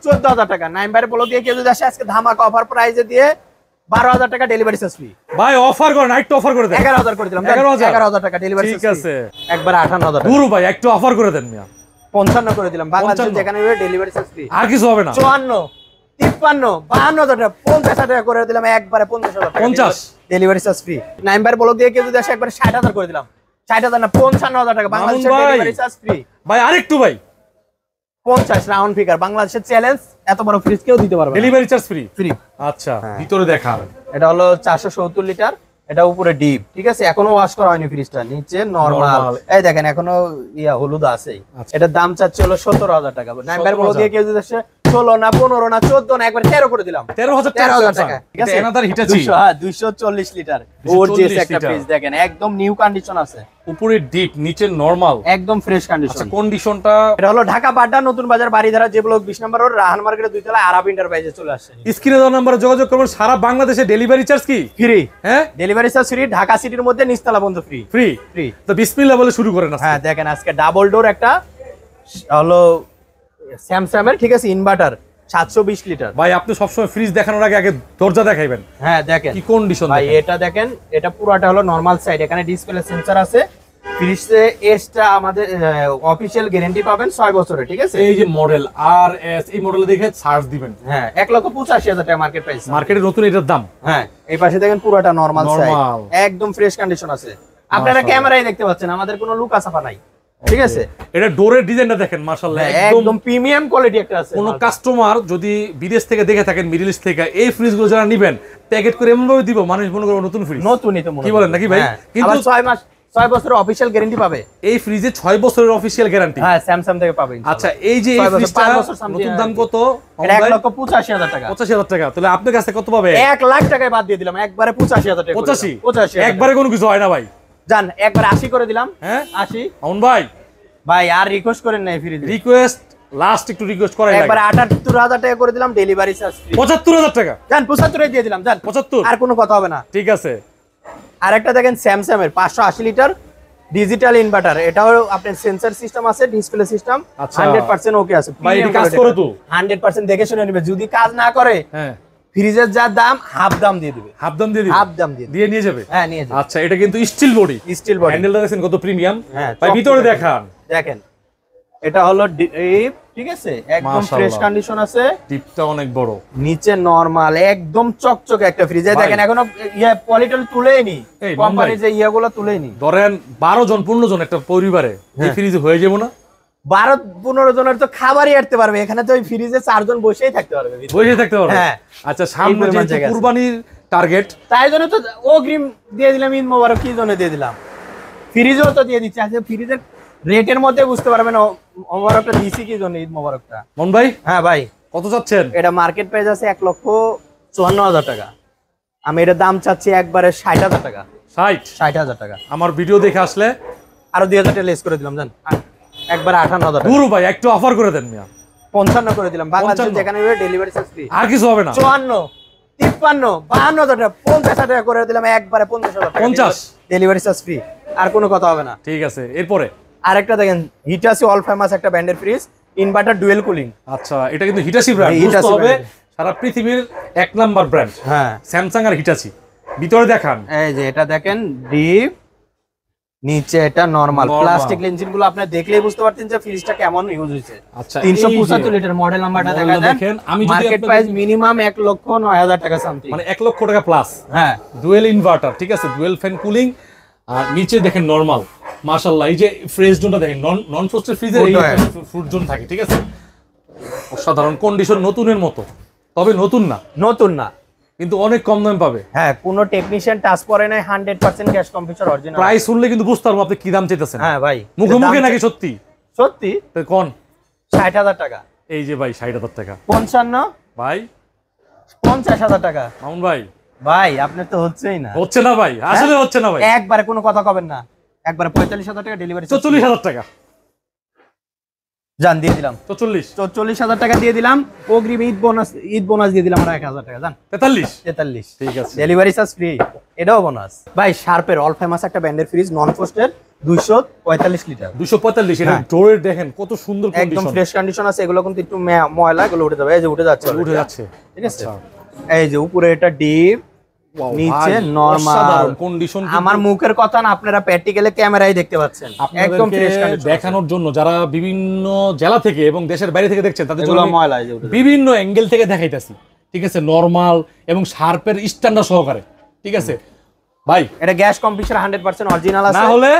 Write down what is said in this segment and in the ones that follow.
14,000 টাকা। নাইমবারে বলো দিয়ে কেউ যদি আসে আজকে ধামাকা অফার প্রাইজে দিয়ে 12,000 টাকা ডেলিভারি চার্জ ফ্রি। ভাই অফার করেন, একটু অফার করে দেন। 11,000 করে দিলাম। 11,000 টাকা ডেলিভারি চার্জ। ঠিক আছে, একবার 58,000 টাকা। গুরু ভাই একটু অফার করে দেন মিয়া। 55 করে দিলাম। বাংলাদেশে যেখানে ডেলিভারি চার্জ ফ্রি। আর কিছু হবে না। 54, 53, 52,000 টাকা, 50,000 টাকা করে দিলাম একবারে 50,000 টাকা। 50 ডেলিভারি চার্জ ফ্রি। নাইমবার বলো দিয়ে কেউ যদি আসে একবারে 60,000 করে দিলাম। 60,000 না 55,000 টাকা বাংলাদেশে ডেলিভারি চার্জ ফ্রি। ভাই আরেকটু ভাই 50 রাউন্ড ফিগার বাংলাদেশের চ্যালেঞ্জ, এত বড় ফ্রিজ কেউ দিতে পারবে না। Delivery charge free. ফ্রি। আচ্ছা ভিতরে দেখা। এটা হলো 470 লিটার, এটা উপরে ডিপ, ঠিক আছে? এখনো ওয়াশ করা হয়নি ফ্রিজটা, নিচে নরমাল। এই দেখেন এখনো হলুদ আছে। এটার দাম চাচ্ছে হলো 17,000 টাকা। নাম্বার বলো দিয়ে কেউ যদি আসে 16 না 15 না 14 না একবার 13 করে দিলাম। 13,000 টাকা। ঠিক আছে? এনাদার হিটাচি 240 লিটার গর্জিয়াস একটা ফ্রিজ দেখেন, একদম নিউ কন্ডিশন আছে। উপরে ডিপ নিচে নরমাল, একদম ফ্রেশ কন্ডিশন। আচ্ছা কন্ডিশনটা এটা হলো ঢাকা বাড্ডা নতুন বাজার বাড়িধারা যে ব্লক 20 নম্বর রোড রাহান মার্কেটের 2 তলায় আরাব এন্টারপ্রাইজে চলে আসছে। স্ক্রিনে দেওয়া নম্বরে যোগাযোগ করবেন। সারা বাংলাদেশে ডেলিভারি চার্জ কি ফ্রি? হ্যাঁ ডেলিভারি চার্জ ফ্রি। ঢাকা সিটির মধ্যে নিচতলা পর্যন্ত ফ্রি। Free free. তো বিসমিল্লাহ বলে শুরু করেন। হ্যাঁ দেখেন আজকে ডাবল ডোর একটা হলো স্যামসাং এর, ঠিক আছে, ইনভার্টার 720 লিটার। ভাই আপনি সবসময় ফ্রিজ দেখানোর আগে দরজা দেখাইবেন। হ্যাঁ দেখেন কি কন্ডিশন ভাই, এটা দেখেন, এটা পুরোটা হলো নরমাল সাইড, এখানে ডিসপ্লে সেন্সর আছে। ফ্রিজে এসটা আমাদের অফিশিয়াল গ্যারান্টি পাবেন 6 বছরের, ঠিক আছে? এই যে মডেল আর এস, এই মডেল দেখে সার্চ দিবেন। হ্যাঁ 1,85,000 টাকা মার্কেট প্রাইস। মার্কেটে নতুন এটার দাম। হ্যাঁ এই পাশে দেখেন পুরোটা নরমাল সাইড, একদম ফ্রেশ কন্ডিশন আছে। আপনারা ক্যামেরায় দেখতে পাচ্ছেন, আমাদের কোনো লুকা সাফা নাই, ঠিক আছে? এটা ডোরের ডিজাইনটা দেখেন মাশাআল্লাহ, একদম প্রিমিয়াম কোয়ালিটি একটা আছে। কোন কাস্টমার যদি বিদেশ থেকে দেখে থাকেন, মিডল ইস্ট থেকে, এই ফ্রিজগুলো যারা নেবেন প্যাকেট করে এমন ভাবে দিব মানুষ মনে করে নতুন ফ্রিজ। নতুনই তো মনে, কি বলেন নাকি ভাই? কিন্তু 6 বছরের অফিশিয়াল গ্যারান্টি পাবে এই ফ্রিজে, 6 বছরের অফিশিয়াল গ্যারান্টি। হ্যাঁ স্যামসাং থেকে পাবেন। আচ্ছা এই যে এই ফ্রিজটা নতুন দাম কত? এটা 1,85,000 টাকা। 85,000 টাকা। তাহলে আপনার কাছে কত পাবে? 1 লাখ টাকায় বাদ দিয়ে দিলাম, একবারে 85,000 টাকা। 85 একবারে কোনো কিছু হয় না ভাই। জান একবারে 80 করে দিলাম। হ্যাঁ 80। আউন ভাই ভাই আর রিকোয়েস্ট করেন না এই ফ্রিজে। রিকোয়েস্ট লাস্ট একটু রিকোয়েস্ট করাই লাগে। একবারে 78,000 টাকা করে দিলাম ডেলিভারি চার্জ ফ্রি। 75,000 টাকা। জান 75 দিয়ে দিলাম, জান 75। আর কোনো কথা হবে না। ঠিক আছে। আরেকটা দেখেন স্যামসাং এর 580 লিটার ডিজিটাল ইনভার্টার, এটাও আপনার সেন্সর সিস্টেম আছে, ডিসপ্লে সিস্টেম 100% ওকে আছে। ভাই এটা কাজ করে তো 100% দেখে শুনে নেবে, যদি কাজ না করে হ্যাঁ ফ্রিজের যা দাম হাফ দাম দিয়ে দিবে। হাফ দাম দিয়ে দিবে? হাফ দাম দিয়ে নিয়ে যাবে। হ্যাঁ নিয়ে যাবে। আচ্ছা এটা কিন্তু স্টিল বডি। Steel body. হ্যান্ডেলটা দেখেন কত প্রিমিয়াম। হ্যাঁ ভাই ভিতরে দেখান। দেখেন এটা হলো ডিপ, ঠিক আছে, একদম ফ্রেশ কন্ডিশন আছে। ডিপটা অনেক বড়, নিচে নরমাল, একদম চকচকে একটা ফ্রিজ। দেখেন এখনো পলিটল তুলেইনি, কোম্পানি যে ইয়াগুলো তুলেইনি। ধরেন 12 জন 15 জন একটা পরিবারে এই ফ্রিজে হয়ে যাবে না? 12-15 জনের তো খাবারই আটতে পারবে, এখানে তো ওই ফ্রিজে 4 জন বসেই থাকতে পারবে। বসে থাকতে পারবে। হ্যাঁ আচ্ছা সামনে যে কুরবানির টার্গেট, তাই জন্য তো অগ্রিম দিয়ে দিলাম, ঈদ মোবারক কি জন্য দিয়ে দিলাম, ফ্রিজও তো দিয়ে দিচ্ছি। আচ্ছা ফ্রিজের রেটের মধ্যে বুঝতে পারবেন মোবারকটা দিছি কি জন্য, ঈদ মোবারকটা। মন ভাই হ্যাঁ ভাই কত চাচ্ছেন? এটা মার্কেট প্রাইস আছে 1,54,000 টাকা। আমি এটার দাম চাচ্ছি একবারে 60,000 টাকা। 60,000 টাকা। আমার ভিডিও দেখে আসলে আরো 2,000 টাকা লেস করে দিলাম, জান একবারে 58,000 টাকা। গুরু ভাই একটু অফার করে দেন মিয়া। 55 করে দিলাম। বাংলাদেশে যেখানে ডেলিভারি চার্জ ফ্রি। আর কিছু হবে না। 54, 53, 52,000 টাকা, 50,000 টাকা করে দিলাম একবারে 50,000 টাকা। 50 ডেলিভারি চার্জ ফ্রি, আর কোনো কথা হবে না। ঠিক আছে। এরপরে আরেকটা দেখেন হিটাচি অল ফেমাস একটা ব্র্যান্ডের ফ্রিজ, ইনভার্টার ডুয়েল কুলিং। আচ্ছা এটা কিন্তু হিটাচি ব্র্যান্ড, বুঝতে হবে সারা পৃথিবীর 1 নাম্বার ব্র্যান্ড। হ্যাঁ স্যামসাং আর হিটাচি। ভিতরে দেখান। এই যে এটা দেখেন ডিপ, নিচে এটা নরমাল। প্লাস্টিক লেন্সিন গুলো আপনি দেখলেই বুঝতে পারতেন যে ফ্রিজটা কেমন ইউজ হয়েছে। আচ্ছা 375 লিটার মডেল নাম্বারটা দেখেন। আমি যদি মার্কেট প্রাইস মিনিমাম 1,09,000 টাকা সামথিং, মানে 1 লক্ষ টাকা প্লাস। হ্যাঁ ডুয়েল ইনভার্টার, ঠিক আছে, ডুয়েল ফ্যান কুলিং। আর নিচে দেখেন নরমাল। মাশাআল্লাহ এই যে ফ্রেশ জোনটা দেখেন, নন ফ্রস্টেড ফ্রিজের এই ফুড জোন থাকে, ঠিক আছে। অসাধারণ কন্ডিশন, নতুনের মতো। তবে নতুন না, নতুন না, কিন্তু অনেক কম দামে পাবে। হ্যাঁ কোনো টেকনিশিয়ান টাচ করে নাই, 100% ক্যাশ কম্পিউটার অরিজিনাল। প্রাইস শুনলে কিন্তু বুঝতে পারবো আপনি কি দাম চাইতেছেন। হ্যাঁ ভাই মুখে মুখে নাকি সত্যি? সত্যি। কোন 60,000 টাকা। এই যে ভাই 60,000 টাকা। 55 ভাই 50,000 টাকা। মামুন ভাই ভাই আপনার তো হচ্ছেই না। হচ্ছে না ভাই, আসলে হচ্ছে না ভাই। একবারে কোনো কথা কবেন না, একবারে 45,000 টাকা ডেলিভারি। 44,000 টাকা জান দিয়ে দিলাম। 44,000 টাকা দিয়ে দিলাম। অগ্রিম ঈদ বোনাস দিয়ে দিলাম আর 1,000 টাকা। জান 43। ঠিক আছে, ডেলিভারি চার্জ ফ্রি, এটাও বোনাস। ভাই শার্পের অল ফেমাস একটা ব্র্যান্ডের ফ্রিজ, নন ফ্রস্টেড, 245 লিটার। 245, এটা হ্যাঁ। ডোরের দেখেন কত সুন্দর একদম কন্ডিশন, ফ্রেশ কন্ডিশন আছে। এগুলো কিন্তু একটু ময়লা, এগুলো উঠে যাবে। এই যে উঠে যাচ্ছে উঠে যাচ্ছে। ঠিক আছে। এই যে উপরে এটা ডিপ, নিচে নরমাল কন্ডিশন। আমার মুখের কথা না, আপনারা প্র্যাকটিক্যালি ক্যামেরায় দেখতে পাচ্ছেন। একদম ফ্রেশ কন্ডিশন দেখানোর জন্য যারা বিভিন্ন জেলা থেকে এবং দেশের বাইরে থেকে দেখছেন তাদের জন্য এগুলো আমি ময়লা, এই যে উঠে যাবে। বিভিন্ন অ্যাঙ্গেল থেকে দেখাইতাছি, ঠিক আছে, নরমাল এবং শার্পের স্ট্যান্ডার্ড সহকারে, ঠিক আছে ভাই। এটা গ্যাস কম্প্রেসর 100% অরিজিনাল আছে। না হলে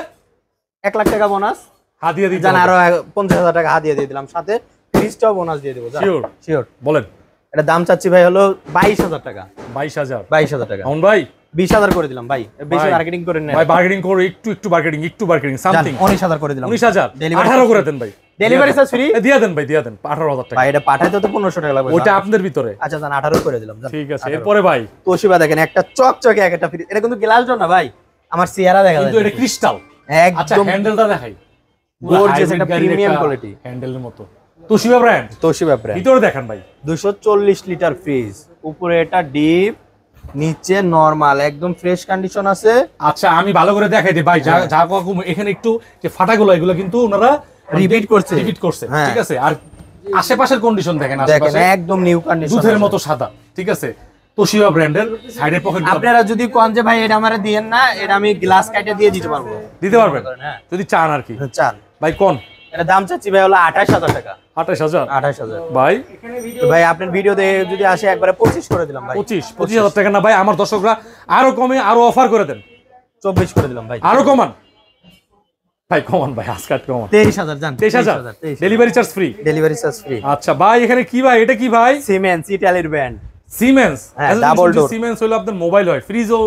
1 লাখ টাকা বোনাস হাত দিয়ে দিতে জান, হবে। আরো 50,000 টাকা হাত দিয়ে দিলাম, সাথে 30টাও বোনাস দিয়ে দেবো। Sure sure. বলেন। এটা দাম চাচ্ছি ভাই হলো 22,000 টাকা। 22,000 22,000 টাকা। অন ভাই 20,000 করে দিলাম ভাই, বেশি ভাই, মার্কেটিং করে নেন ভাই বার্গেনিং করো, একটু বার্গেনিং সামথিং। 19,000 করে দিলাম। 19,000, Delivery 18 করে দেন ভাই। ডেলিভারি চার্জ ফ্রি দিয়ে দেন ভাই, দিয়ে দেন 18,000 টাকা। ভাই। এটা পাঠাইতে তো 1500 টাকা লাগবে। ওটা আপনাদের ভিতরে। আচ্ছা জান, 18 করে দিলাম। ঠিক আছে, এরপরে ভাই তোশিবা দেখেন, একটা চকচকে একটা ফ্রি। এটা কিন্তু গ্লাস ডোর না ভাই, আমার চেহারা দেখা যায় কিন্তু এটা ক্রিস্টাল। আচ্ছা একদম হ্যান্ডেলটা দেখাই, গর্জিয়াস, একটা প্রিমিয়াম কোয়ালিটি হ্যান্ডেলের মতো। Toshiba brand, Toshiba brand. ভিতরে দেখেন ভাই। 240 লিটার ফ্রিজ, উপরে এটা ডিপ, নিচে নরমাল, একদম ফ্রেশ কন্ডিশন আছে। আচ্ছা আমি ভালো করে দেখাই দিই ভাই, যা এখানে একটু যে ফাটাগুলো এগুলো কিন্তু ওনারা রিপিট করছে। হ্যাঁ। ঠিক আছে। আর আশেপাশের কন্ডিশন দেখেন, দেখেন আশেপাশে একদম নিউ কন্ডিশন, দুধের মতো সাদা, ঠিক আছে। তোশিবা ব্র্যান্ডের সাইডের পকেট আপনারা যদি কোন যে ভাই এটা আমারে দিয়েন না, এটা আমি গ্লাস কাটে দিয়ে দিতে পারবো। দিতে পারবেন হ্যাঁ। যদি চান আর কি। চান ভাই কোন এটা দাম চাচ্ছি ভাই হলো 28,000 টাকা। 28,000 28,000 ভাই। তো ভাই আপনার ভিডিও দেখে যদি আসে একবারে 25 করে দিলাম ভাই। 25,000 টাকা না ভাই, আমার দর্শকরা আরো কমে আরো অফার করে দেন। 24 করে দিলাম ভাই। আরো কমান ভাই, কমান ভাই, আজকাট কমান। 23,000 জান। 23,000 delivery charge free. Delivery charge free. আচ্ছা ভাই, এখানে কি ভাই, এটা কি ভাই? সিমেন্স, ইতালির ব্র্যান্ড সিমেন্স। হ্যাঁ, ডাবল ডোর। সিমেন্স হলো আপনার মোবাইল হয়, ফ্রিজও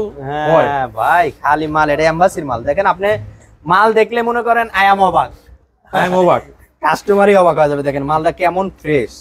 হয়। হ্যাঁ ভাই, খালি মাল, এটা এমবাসির মাল। দেখেন আপনি মাল দেখলে মনে করেন আই এম অবাক, আমি অবাক। কাস্টমারই অবাক হয়ে যাবে। দেখেন মালটা কেমন ফ্রেশ,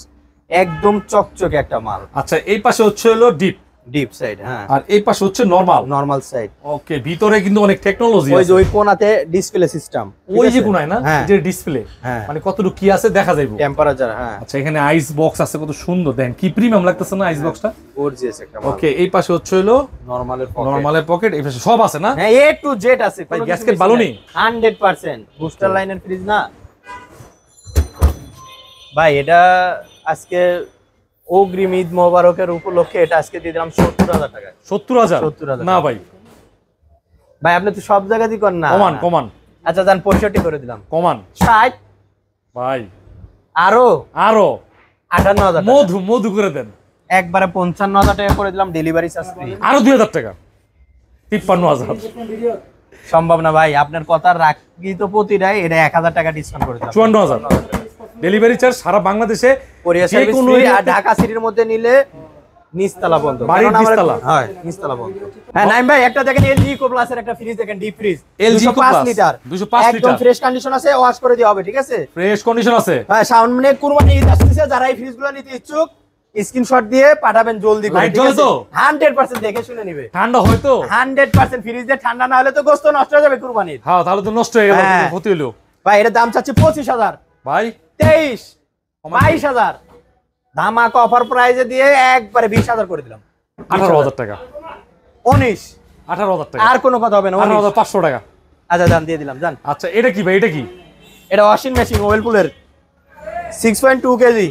একদম চকচকে একটা মাল। আচ্ছা এই পাশে হচ্ছে হলো ডিপ, ডিপ সাইড, হ্যাঁ, আর এই পাশে হচ্ছে নরমাল। Normal side. ওকে, ভিতরে কিন্তু অনেক টেকনোলজি ওই আছে। যে ওই কোণাতে ডিসপ্লে সিস্টেম, ওই যে কোনায় না, হ্যাঁ। যে ডিসপ্লে, হ্যাঁ, মানে কতটুকু কি আছে দেখা যাইবো। টেম্পারেচার, হ্যাঁ। আচ্ছা এখানে আইস বক্স আছে, কত সুন্দর দেন, কি প্রিমিয়াম লাগতেছে না আইস বক্সটা। গর্জিয়াস একটা মাল। ওকে, এই পাশে হচ্ছে হলো নরমালের পকেট, নরমালের পকেট, এই পাশে সব আছে না। হ্যাঁ, এ টু জেড আছে। ভাই গ্যাসকেট ভালো নেই 100% বুস্টার লাইনের ফ্রিজ না ভাই। এটা আজকে অগ্রিম ঈদ মোবারকের উপলক্ষে এটা আজকে দিয়ে দিলাম 70,000 টাকা। 70,000 70,000 না ভাই, ভাই আপনি তো সব জায়গাতেই করেন না। কমান আচ্ছা জান, 65 করে দিলাম। 60 ভাই, আরো আরো 58,000 টাকা। মধু করে দেন, একবারে 55,000 টাকা করে দিলাম, ডেলিভারি চার্জ ফ্রি। আরো 2,000 টাকা, 53,000। সম্ভব না ভাই, আপনার কথা রাখি তো প্রতিটাই। এটা 1,000 টাকা ডিসকাউন্ট করে দিলাম। 54,000 ডেলিভারি চার্জ সারা বাংলাদেশে। কোরিয়ার যে সার্ভিস কোনো ফ্রি। আর এরিয়াতে- ঢাকা সিটির মধ্যে নিলে নিচতলা বন্ধ, বাড়ির কারণ আমরা- নিচতলা? হ্যাঁ, নিচতলা বন্ধ। হ্যাঁ নাইম ভাই, একটা দেখেন এলজি ইকো প্লাসের একটা ফ্রিজ দেখেন, deep fridge, LG Eco 205 plus, litre, 205 একদম লিটার। ফ্রেশ কন্ডিশন আছে, ওয়াশ করে দেওয়া হবে, ঠিক আছে। ফ্রেশ কন্ডিশন আছে। হ্যাঁ, সামনে কুরবানি ঈদ আসছে, যারা এই ফ্রিজগুলো নিতে ইচ্ছুক স্ক্রিনশট দিয়ে পাঠাবেন জলদি করে, লাইট ঠিক জ্বলে আছে? তো? 100% দেখে শুনে নিবে। ঠান্ডা হয়তো 100% ফ্রিজ দিয়ে ঠান্ডা না হলে তো গোস্ত নষ্ট হয়ে যাবে কুরবানির। হ্যাঁ, তাহলে তো নষ্ট হয়ে গেল, হ্যাঁ। ক্ষতি হলো। ভাই এর দাম চাচ্ছি 25,000, ভাই 23, 22,000 ধামাকা অফার প্রাইজে দিয়ে একবারে 20,000 করে দিলাম। 18,000 টাকা, 19, 18,000 টাকা, আর কোনো কথা হবে না। 18,500 টাকা। আচ্ছা জান, দিয়ে দিলাম জান। আচ্ছা এটা কি ভাই, এটা কি? এটা ওয়াশিং মেশিন ওয়েলপুলের 6.2 কেজি,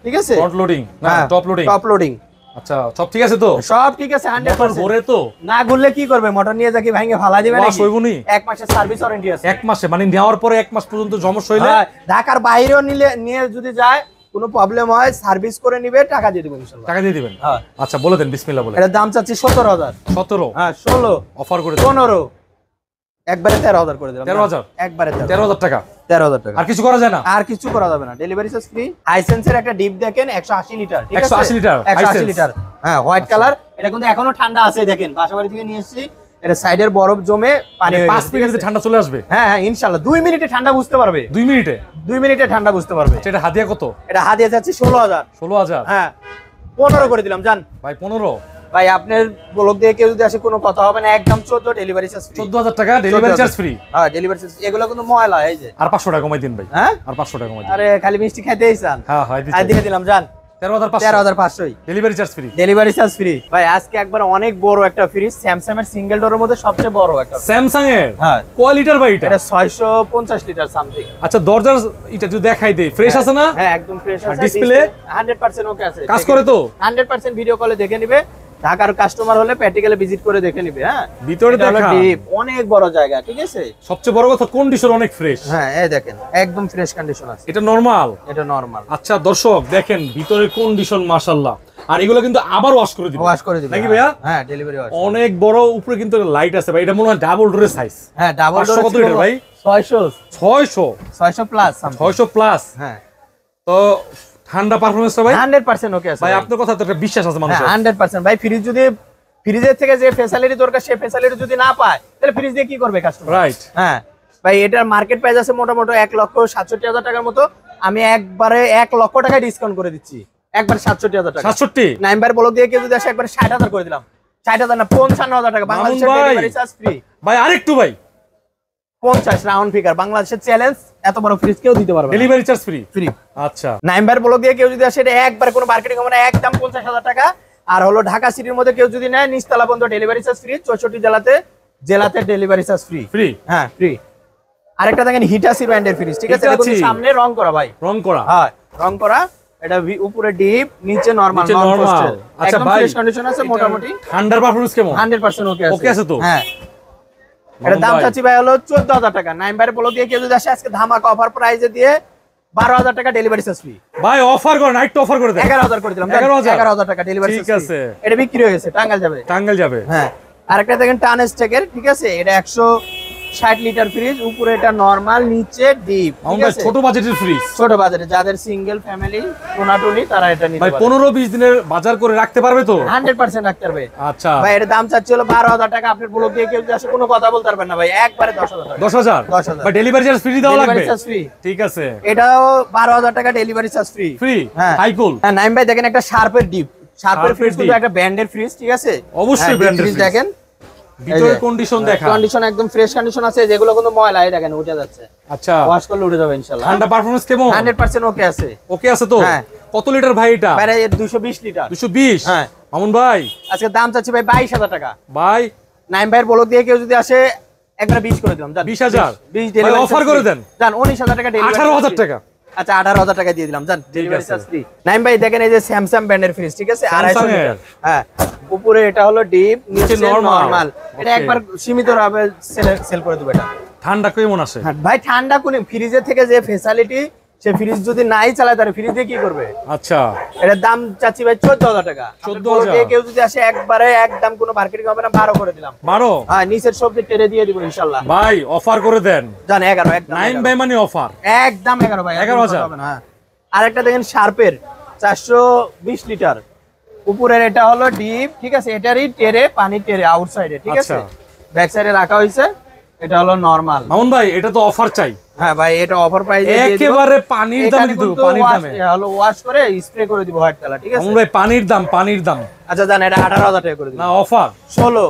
ঠিক আছে। ফ্রন্ট লোডিং না টপ লোডিং? Top loading. আচ্ছা সব ঠিক আছে তো? সব ঠিক আছে, মোটর 100%। ভরে তো? না ঘুরলে কি করবে, মোটর নিয়ে যাকে ভাঙে ফালা দিবে ওয়াশ নাকি? হইবনি? 1 মাসের সার্ভিস ওয়ারেন্টি আছে। 1 মাসে মানে নেওয়ার পরে 1 মাস পর্যন্ত সমস্যা হইলে? হ্যাঁ, ঢাকার বাইরেও নিয়ে যদি যায়, কোনো প্রবলেম হয়, সার্ভিস করে নিবে, টাকা দিয়ে দেবো ইনশাআল্লাহ। টাকা দিয়ে দিবেন? হ্যাঁ। আচ্ছা বলে দেন, বিসমিল্লাহ বলে। এটার দাম চাচ্ছি 17,000। 17? হ্যাঁ, 16, অফার করে দেন। 15, একবারে 13,000 করে দিলাম। 13,000? একবারে 13,000 টাকা? 13,000 টাকা। আর কিছু করা যায় না? আর কিছু করা যাবে না, ডেলিভারি চার্জ ফ্রি। হাইসেন্সের একটা ডিপ দেখেন, 180 লিটার, ঠিক আছে। 180 লিটার 180 Hisense? লিটার, হ্যাঁ, হোয়াইট কালার। এটা কিন্তু এখনো ঠান্ডা আছে, দেখেন বাসাবাড়ি থেকে নিয়ে এসেছি। এটা সাইডের বরফ জমে পানি হয়ে 5 গেছে, ঠিক মিনিটে আছে? ঠান্ডা চলে আসবে? হ্যাঁ হ্যাঁ, ইনশাআল্লাহ 2 মিনিটে ঠান্ডা বুঝতে পারবে। 2 মিনিটে? 2 মিনিটে ঠান্ডা বুঝতে পারবে। সেটা হাদিয়া কত? এটা হাদিয়া যাচ্ছে 16,000। 16,000? হ্যাঁ, 15 করে দিলাম জান। ভাই 15? ভাই আপনার ব্লগ দিয়ে কেউ যদি আসে কোনো কথা হবে না, একদম 14, ডেলিভারি চার্জ ফ্রি। 14,000 টাকা ডেলিভারি চার্জ ফ্রি? হ্যাঁ, ডেলিভারি চার্জ। এগুলো কিন্তু ময়লা, এই যে। আর 500 টাকা কমাই দিন ভাই। হ্যাঁ, আর 500 টাকা কমাই দিন। আরে খালি মিষ্টি খাইতেই চান? হ্যাঁ হয় আর দিয়ে দিলাম জান। 13,500 delivery charge free. Delivery charge free. ভাই আজকে একবার অনেক বড় একটা ফ্রিজ, স্যামসাং এর সিঙ্গেল ডোরের মধ্যে সবচেয়ে বড় একটা। স্যামসাং এর? হ্যাঁ। কয় লিটার ভাই এটা? এটা 650 লিটার সামথিং। আচ্ছা দরজার এটা যদি দেখাই দেই, ফ্রেশ আছে না? হ্যাঁ একদম ফ্রেশ আছে। ডিসপ্লে 100% ওকে আছে। কাজ করে তো? 100% ভিডিও কলে দেখে নিবে। ঢাকার কাস্টমার হলে প্র্যাকটিক্যালি ভিজিট করে দেখে নিবে। হ্যাঁ ভিতরে দেখা অনেক বড় জায়গা, ঠিক আছে। সবচেয়ে বড় কথা কন্ডিশন অনেক ফ্রেশ। হ্যাঁ এই দেখেন একদম ফ্রেশ কন্ডিশন আছে। এটা নরমাল? এটা নরমাল। আচ্ছা দর্শক দেখেন ভিতরের কন্ডিশন মাশাআল্লাহ। আর এগুলো কিন্তু আবার ওয়াশ করে দিবে। ওয়াশ করে দিবে নাকি ভাইয়া? হ্যাঁ ডেলিভারি ওয়াশ। অনেক বড়, উপরে কিন্তু লাইট আছে ভাই। এটা মনে হয় ডাবল ডোরের সাইজ। হ্যাঁ ডাবল ডোর। কত লিটার ভাই? 600 প্লাস। 600 প্লাস। হ্যাঁ তো ঠান্ডা পারফরম্যান্সটা ভাই 100% ওকে আছে ভাই। আপনার কথা তো একটা বিশ্বাস আছে মানুষের। 100% ভাই। ফ্রিজ যদি ফ্রিজের থেকে যে ফ্যাসিলিটি দরকার সেই ফ্যাসিলিটি যদি না পায় তাহলে ফ্রিজ দিয়ে কি করবে কাস্টমার? রাইট। হ্যাঁ ভাই এটার মার্কেট প্রাইস আছে মোটামুটি 1,67,000 টাকার মতো। আমি একবারে 1 লক্ষ টাকা ডিসকাউন্ট করে দিচ্ছি। একবার 67,000 টাকা। 67? নাম্বার ব্লক দিয়ে কেউ যদি আসে একবার 60,000 করে দিলাম। 60,000 না 55,000 টাকা বাংলাদেশের ডেলিভারি চার্জ ফ্রি। ভাই আরেকটু ভাই 50 রাউন্ড ফিগার বাংলাদেশের চ্যালেঞ্জ। এত বড় ফ্রিজ কেউ দিতে পারবে না। Delivery charge free. ফ্রি। আচ্ছা নাম্বার ব্লক দিয়ে কেউ যদি আসে এটা একবার কোনো মার্কেটিং হবে না, একদম 50,000 টাকা। আর হলো ঢাকা সিটির মধ্যে কেউ যদি নেয় নিচতলা পর্যন্ত ডেলিভারি চার্জ ফ্রি। 64 জেলাতে ডেলিভারি চার্জ ফ্রি। ফ্রি? হ্যাঁ ফ্রি। আরেকটা দেখেন হিটাচি ব্র্যান্ডের ফ্রিজ, ঠিক আছে। দেখুন সামনে রং করা ভাই। রং করা? হ্যাঁ রং করা। এটা উপরে ডিপ নিচে নরমাল। আচ্ছা একদম ভাই ফ্রেশ কন্ডিশন আছে মোটামুটি। ঠান্ডার পারফরম্যান্স কেমন? 100% ওকে আছে। ওকে আছে তো? হ্যাঁ এটা দাম চাচ্ছি ভাই হলো 14,000 টাকা। নাম্বারে বলো দিয়ে কেউ যদি আসে আজকে ধামাকা অফার প্রাইসে দিয়ে 12,000 টাকা ডেলিভারি চার্জ ফ্রি। ভাই অফার করে নাইট অফার করে দেন। 11,000 করে দিলাম। 11,000 টাকা ডেলিভারি চার্জ। ঠিক আছে। এটা বিক্রি হয়ে গেছে, টাঙ্গাইল যাবে। টাঙ্গাইল যাবে। হ্যাঁ আরেকটা দেখেন টানেস্টেকের, ঠিক আছে। এটা 160 লিটার ফ্রিজ। উপরে এটা নরমাল, নিচে ডিপ, ঠিক আছে। ছোট বাজেটের ফ্রিজ। ছোট বাজারে যাদের সিঙ্গেল ফ্যামিলি টোনাটুনি তারা এটা নিতে ভাই পারে। 15-20 দিনের বাজার করে রাখতে পারবে তো? 100% রাখতে পারবে। আচ্ছা ভাই এর দাম চাচ্ছি হলো 12,000 টাকা। আপনার ব্লক দিয়ে কেউ যদি আসে কোনো কথা বলতে পারবেন না ভাই। একবারে 10,000 টাকা। 10,000? 10,000 ভাই ডেলিভারি চার্জ ফ্রি দেওয়া লাগবে? Delivery charge free. ঠিক আছে। এটাও 12,000 টাকা ডেলিভারি চার্জ ফ্রি। ফ্রি? হ্যাঁ হাইকুল। হ্যাঁ নাইম ভাই দেখেন একটা শার্পের ডিপ। শার্পের ফ্রিজ কিন্তু একটা ব্র্যান্ডের ফ্রিজ, ঠিক আছে। অবশ্যই ব্র্যান্ডের ফ্রিজ দেখেন। ভিতরের কন্ডিশন দেখা। কন্ডিশন একদম ফ্রেশ কন্ডিশন আছে। যেগুলো কোনো ময়লা এই দেখেন উঠে যাচ্ছে। আচ্ছা ওয়াশ করলে উঠে যাবে ইনশাআল্লাহ। ঠান্ডা পারফরম্যান্স কেমন? 100% ওকে আছে। ওকে আছে তো? হ্যাঁ। কত লিটার ভাই এটা? ভাই এর 220 লিটার। 220? হ্যাঁ। মামুন ভাই আজকে দাম চাচ্ছি ভাই 22,000 টাকা। ভাই নাইম ভাইয়ের বলক দিয়ে কেউ যদি আসে একবার 20 করে দিলাম। 20,000? 20 ভাই ডেলিভারি অফার করে দেন। জান 19,000 টাকা ডেলিভারি। 18,000 টাকা। আচ্ছা 18,000 টাকা দিয়ে দিলাম। জান ডেলিভারি চার্জ ফ্রি। নাইম ভাই দেখেন এই যে স্যামসাং ব্র্যান্ডের ফ্রিজ, ঠিক আছে। 250 লিটার। হ্যাঁ উপরে এটা হলো ডিপ, নিচে নরমাল। এটা একবার সীমিত ভাবে সেল করে দেব। এটা ঠান্ডা কেমন আসে? হ্যাঁ ভাই ঠান্ডা কোন ফ্রিজের থেকে যে ফ্যাসিলিটি সে ফ্রিজ যদি নাই চালায় তাহলে ফ্রিজ দিয়ে কি করবে? আচ্ছা এটার দাম চাচ্ছি ভাই 14,000 টাকা। 14,000? কেউ যদি আসে একবারে একদম কোনো মার্কেটিং হবে না, 12 করে দিলাম। 12? হ্যাঁ নিচের সবজি টেরে দিয়ে দিব ইনশাআল্লাহ। ভাই অফার করে দেন। জান 11 একদম। নাইম ভাই মানে অফার একদম 11 ভাই। 11,000? হ্যাঁ আরেকটা দেখেন শার্পের 420 লিটার। উপরের এটা হলো ডিপ, ঠিক আছে। এটারই টেরে পানি টেরে আউটসাইডে, ঠিক আছে। ব্যাক সাইডে রাখা হয়েছে। এটা হলো নরমাল। মামুন ভাই এটা তো অফার চাই। হ্যাঁ ভাই এটা অফার প্রাইসে দিয়ে দিব। একেবারে পানির দামে দিব। পানির দামে হলো ওয়াশ করে স্প্রে করে দিব হোয়াইট কালার, ঠিক আছে। মামুন ভাই পানির দাম। আচ্ছা জান এটা 18,000 টাকা করে দিলাম। না অফার 16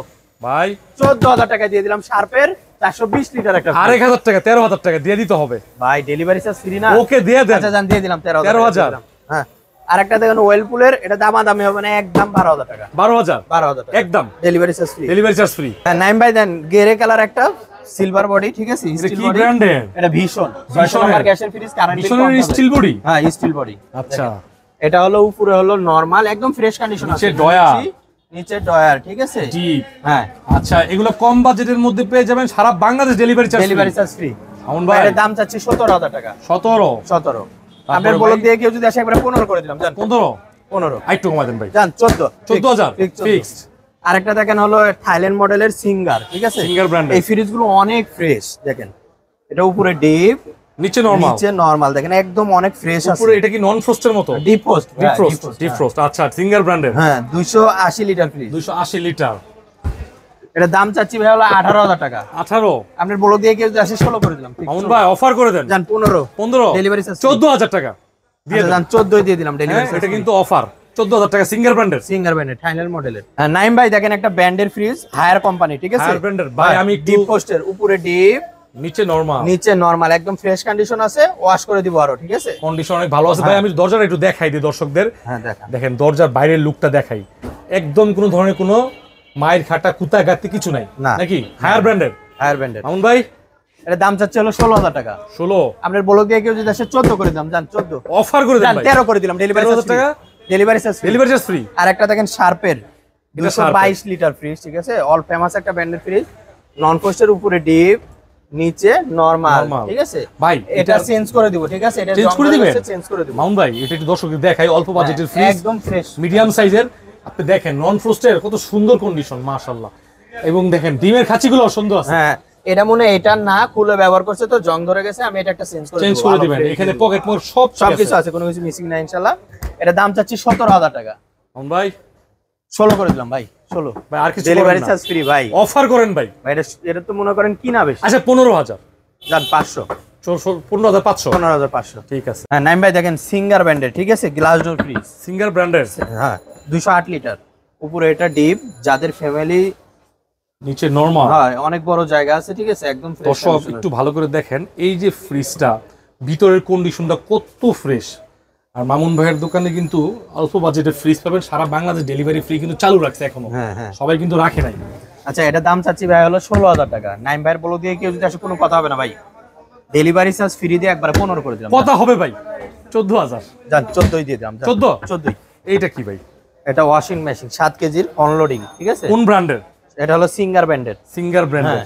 ভাই 14,000 টাকা দিয়ে দিলাম। শার্পের 420 লিটার একটা। 1,000 টাকা 13,000 টাকা দিয়ে দিতে হবে ভাই ডেলিভারি চার্জ ফ্রি না? ওকে দিয়ে দেন। আচ্ছা জান দিয়ে দিলাম 13,000। হ্যাঁ আরেকটা দেখেন ওয়েলপুলের, এটা দামাদামি হবে না, একদম 12,000 টাকা। 12,000 টাকা একদম delivery charge free. Delivery charge free. হ্যাঁ নাইম ভাই দেন গেরে কালার একটা সিলভার বডি, ঠিক আছে। স্টিল কি বডি। ব্র্যান্ডের? এটা ভীষণ ভীষণের গ্যাসের ফ্রিজ কারেন্ট বিল ভীষণের স্টিল বডি। হ্যাঁ স্টিল বডি। আচ্ছা এটা হলো উপরে হলো নরমাল একদম ফ্রেশ কন্ডিশন আছে। নিচে ডয়ার। নিচে ডয়ার, ঠিক আছে। জি হ্যাঁ আচ্ছা এগুলো কম বাজেটের মধ্যে পেয়ে যাবেন সারা Bangladesh delivery charge. Delivery charge free. Mamun ভাই এর দাম চাচ্ছি 17,000 টাকা। 17? আপনার বলক দিয়ে কেউ যদি আসে একবার 15 করে দিলাম। জান 15? আইটু কমা দেন ভাই। জান 14। 14,000 ফিক্সড। আরেকটা দেখেন হলো থাইল্যান্ড মডেলের সিঙ্গার, ঠিক আছে। সিঙ্গার ব্র্যান্ডের। এই ফ্রিজগুলো অনেক ফ্রেশ দেখেন। এটা উপরে ডিপ, নিচে নরমাল। নিচে নরমাল দেখেন একদম অনেক ফ্রেশ আছে। উপরে এটা কি নন ফ্রস্টের মতো? Deep frost. ডিপ ফ্রস্ট আচ্ছা সিঙ্গার ব্র্যান্ডের। হ্যাঁ 280 লিটার ফ্রিজ। 280 লিটার। এটা দাম চাচ্ছি ভাই হলো 18,000 টাকা। 18? আপনার বলক দিয়ে কেউ যদি আসে 16 করে দিলাম। মামুন ভাই অফার করে দেন। জান 15 ডেলিভারি চার্জ 14,000 টাকা দিয়ে দেন। জান 14 দিয়ে দিলাম ডেলিভারি। এটা কিন্তু অফার 14,000 টাকা সিঙ্গার ব্র্যান্ডের। সিঙ্গার ব্র্যান্ডের থাইল্যান্ড মডেলের। নাইম ভাই দেখেন একটা ব্র্যান্ডের ফ্রিজ হায়ার কোম্পানি, ঠিক আছে। হায়ার ব্র্যান্ডের ভাই আমি ডিপ পোস্টের উপরে ডিপ নিচে নরমাল, নিচে নরমাল, একদম ফ্রেশ কন্ডিশন আছে, ওয়াশ করে দিব আরো, ঠিক আছে? কন্ডিশন অনেক ভালো আছে ভাই। আমি দরজাটা একটু দেখাই দিই দর্শকদের। হ্যাঁ দেখেন, দেখেন দরজার বাইরের লুকটা দেখাই, একদম কোনো ধরনের কোনো মায়ের খাটা কুতা গাতি কিছু নাই না। নাকি? হায়ার ব্র্যান্ডের, হায়ার ব্র্যান্ডের। মামুন ভাই এটা দাম চাচ্ছে হলো 16,000 টাকা। 16 আপনার ব্লগ দিয়ে কেউ যদি আসে 14 করে দিলাম, জান 14 অফার করে দেন ভাই, 13 করে দিলাম, ডেলিভারি 13,000 টাকা delivery charge delivery charge free. আর একটা দেখেন শার্পের এটা 222 লিটার ফ্রিজ, ঠিক আছে? অল ফেমাস একটা ব্র্যান্ডের ফ্রিজ, নন ফ্রস্টের উপরে ডিপ, নিচে নরমাল, ঠিক আছে ভাই? এটা চেঞ্জ করে দিব, ঠিক আছে? এটা চেঞ্জ করে দিবেন, চেঞ্জ করে দিব মামুন ভাই। এটা একটু দর্শকদের দেখাই, অল্প বাজেটের ফ্রিজ, একদম ফ্রেশ মিডিয়াম সাইজের। আপনি দেখেন নন ফ্রস্টের কত সুন্দর কন্ডিশন, মাশাআল্লাহ। এবং দেখেন ডিমের খাঁচিগুলো সুন্দর আছে। হ্যাঁ, এটা মনে হয় এটা না খুলে ব্যবহার করছে তো জং ধরে গেছে, আমি এটা একটা চেঞ্জ করে দিবেন। এখানে পকেট মোর সব কিছু আছে, কোনো কিছু মিসিং না ইনশাআল্লাহ। এটা দাম চাচ্ছি 17,000 টাকা। মামুন ভাই 16 করে দিলাম ভাই, 16 ভাই। আর কিছু ডেলিভারি চার্জ ফ্রি ভাই, অফার করেন ভাই। ভাই এটা তো মনে করেন কিনা বেশি। আচ্ছা 15,000, জান 500, 15,500, 15,500, ঠিক আছে। হ্যাঁ নাইম ভাই দেখেন সিঙ্গার ব্র্যান্ডের, ঠিক আছে? গ্লাস ডোর ফ্রিজ, সিঙ্গার ব্র্যান্ডের, হ্যাঁ 208 লিটার, উপরে এটা ডিপ, যাদের ফ্যামিলি নিচে নরমাল, হ্যাঁ অনেক বড় জায়গা আছে, ঠিক আছে? একদম ফ্রেশ। দর্শক একটু ভালো করে দেখেন এই যে ফ্রিজটা, ভিতরের কন্ডিশনটা কত ফ্রেশ। আর মামুন ভাইয়ের দোকানে কিন্তু অল্প বাজেটের ফ্রিজ পাবেন, সারা বাংলাদেশ ডেলিভারি ফ্রি কিন্তু চালু রাখছে এখনো, হ্যাঁ হ্যাঁ। সবাই কিন্তু রাখে নাই। আচ্ছা এটা দাম চাচ্ছি ভাই হলো 16,000 টাকা। নাইম ভাইয়ের বলো দিয়ে কেউ যদি আসে কোনো কথা হবে না ভাই, ডেলিভারি চার্জ ফ্রি দিয়ে একবার 15 করে দিলাম। কথা হবে ভাই, 14,000, জান 14 দিয়ে দিলাম, 14। এইটা কি ভাই? এটা ওয়াশিং মেশিন 7 কেজির অনলোডিং, ঠিক আছে? কোন ব্র্যান্ডের? এটা হলো সিঙ্গার ব্র্যান্ডের, সিঙ্গার ব্র্যান্ডের,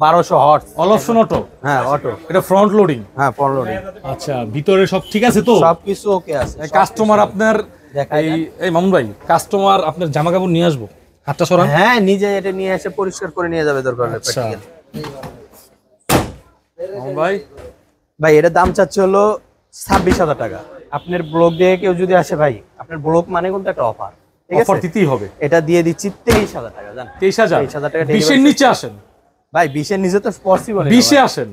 1200 হর্স, অল অপশন অটো, হ্যাঁ অটো, এটা ফ্রন্ট লোডিং, হ্যাঁ অনলোডিং। আচ্ছা ভিতরে সব ঠিক আছে তো? সবকিছু ওকে আছে। কাস্টমার আপনার দেখাই এই মামুন ভাই, কাস্টমার আপনার জামা কাপড় নিয়ে আসবো, হাতটা সরান। হ্যাঁ নিজে এটা নিয়ে এসে পরিষ্কার করে নিয়ে যাবে দরকার হলে আচ্ছা। practical। মামুন ভাই ভাই এটার দাম চাচ্ছে হলো 26,000 টাকা। আপনার ব্লগ দিয়ে কেউ যদি আসে ভাই, আপনার ব্লগ মানে কিন্তু একটা অফার, ঠিক অফার আছে? দিতেই হবে। এটা দিয়ে দিচ্ছি 23,000 টাকা, জান 23,000, 23,000 টাকা 20-এর নিচে আসেন ভাই, 20 এর নিচে তো পসিবল না, 20-এ আসেন,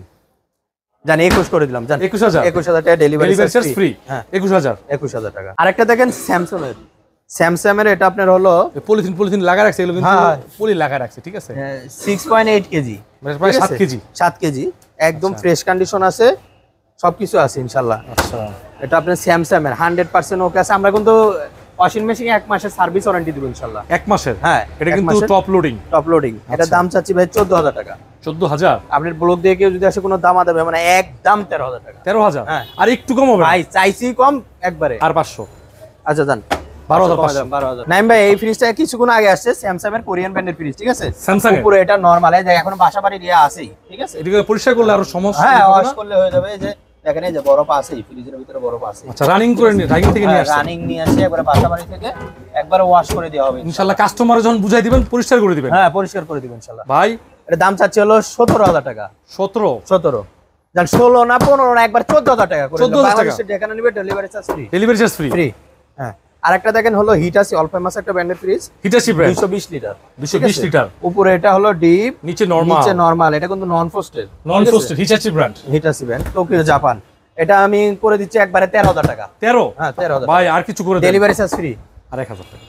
জান 21 করে দিলাম, জান 21,000 টাকা ডেলিভারি চার্জ ফ্রি, হ্যাঁ 21,000 টাকা। আরেকটা দেখেন স্যামসাং এর এটা আপনার হলো পলিথিন লাগা রাখছে, এগুলো কিন্তু হ্যাঁ। পলি লাগা রাখছে, ঠিক আছে? 6.8 কেজি, মানে প্রায় 7 কেজি। 7 কেজি, একদম ফ্রেশ কন্ডিশন আছে, সবকিছু আছে ইনশাআল্লাহ। আচ্ছা এটা আপনার স্যামসাং এর 100% ওকে আছে। আমরা কিন্তু ওয়াশিং মেশিন 1 মাসের সার্ভিস ওয়ারেন্টি দিব ইনশাআল্লাহ। 1 মাসের? হ্যাঁ এটা 1 কিন্তু মাসের টপ লোডিং, টপ লোডিং। এটা দাম চাচ্ছি ভাই 14,000 টাকা। 14,000? আপনার ব্লগ দিয়ে কেউ যদি আসে কোনো দাম দেবে মানে একদম 13,000 টাকা। 13,000? হ্যাঁ। আর একটু কম হবে ভাই চাইছি কম একবারে। আর 500? আচ্ছা জান 12,500। 12,000। নাইম ভাই এই ফ্রিজটা কিছুক্ষণ আগে আসছে, স্যামসাং এর কোরিয়ান ব্র্যান্ডের ফ্রিজ, ঠিক আছে? স্যামসাং এর? উপরে এটা নরমাল, এই যে এখনো বাসা বাড়ি দিয়ে আছেই, ঠিক আছে? এদিকে পরিষ্কার করলে আরো সমস্যা হ্যাঁ হবে ওয়াশ না? করলে হয়ে যাবে। এই যে দেখেন এই যে বরফ আছেই, ফ্রিজের ভিতরে বরফ আছে। আচ্ছা রানিং করে রানিং থেকে নিয়ে আসছেন? রানিং নিয়ে আসে একবারে বাসা বাড়ি থেকে একবারে ওয়াশ করে দেওয়া হবে ইনশাআল্লাহ। কাস্টমার যখন বুঝাই দিবেন পরিষ্কার করে দিবেন? হ্যাঁ পরিষ্কার করে দিবেন ইনশাআল্লাহ। ভাই এর দাম চাচ্ছে হলো 17,000 টাকা। 17? 17 জান 16 না 15 না একবার 14,000 টাকা করে। 14,000 টাকা? বাংলাদেশে যেখানে নিবে delivery charge free. Delivery charge free? Free, হ্যাঁ। আরেকটা দেখেন হলো হিটাসি, অল ফেমাস একটা ব্র্যান্ডের fridge, Hitachi brand, 220 litre, 220 litre. উপরে এটা হলো ডিপ, নিচে নরমাল, নিচে নরমাল। এটা কিন্তু নন ফ্রস্টেড, নন frosted Hitachi brand, Hitachi brand, Tokyo Japan. এটা আমি করে দিচ্ছি একবারে 13,000 টাকা। 13? হ্যাঁ 13,000 ভাই আর কিছু করে দেন, ডেলিভারি চার্জ ফ্রি। আর 1,000 টাকা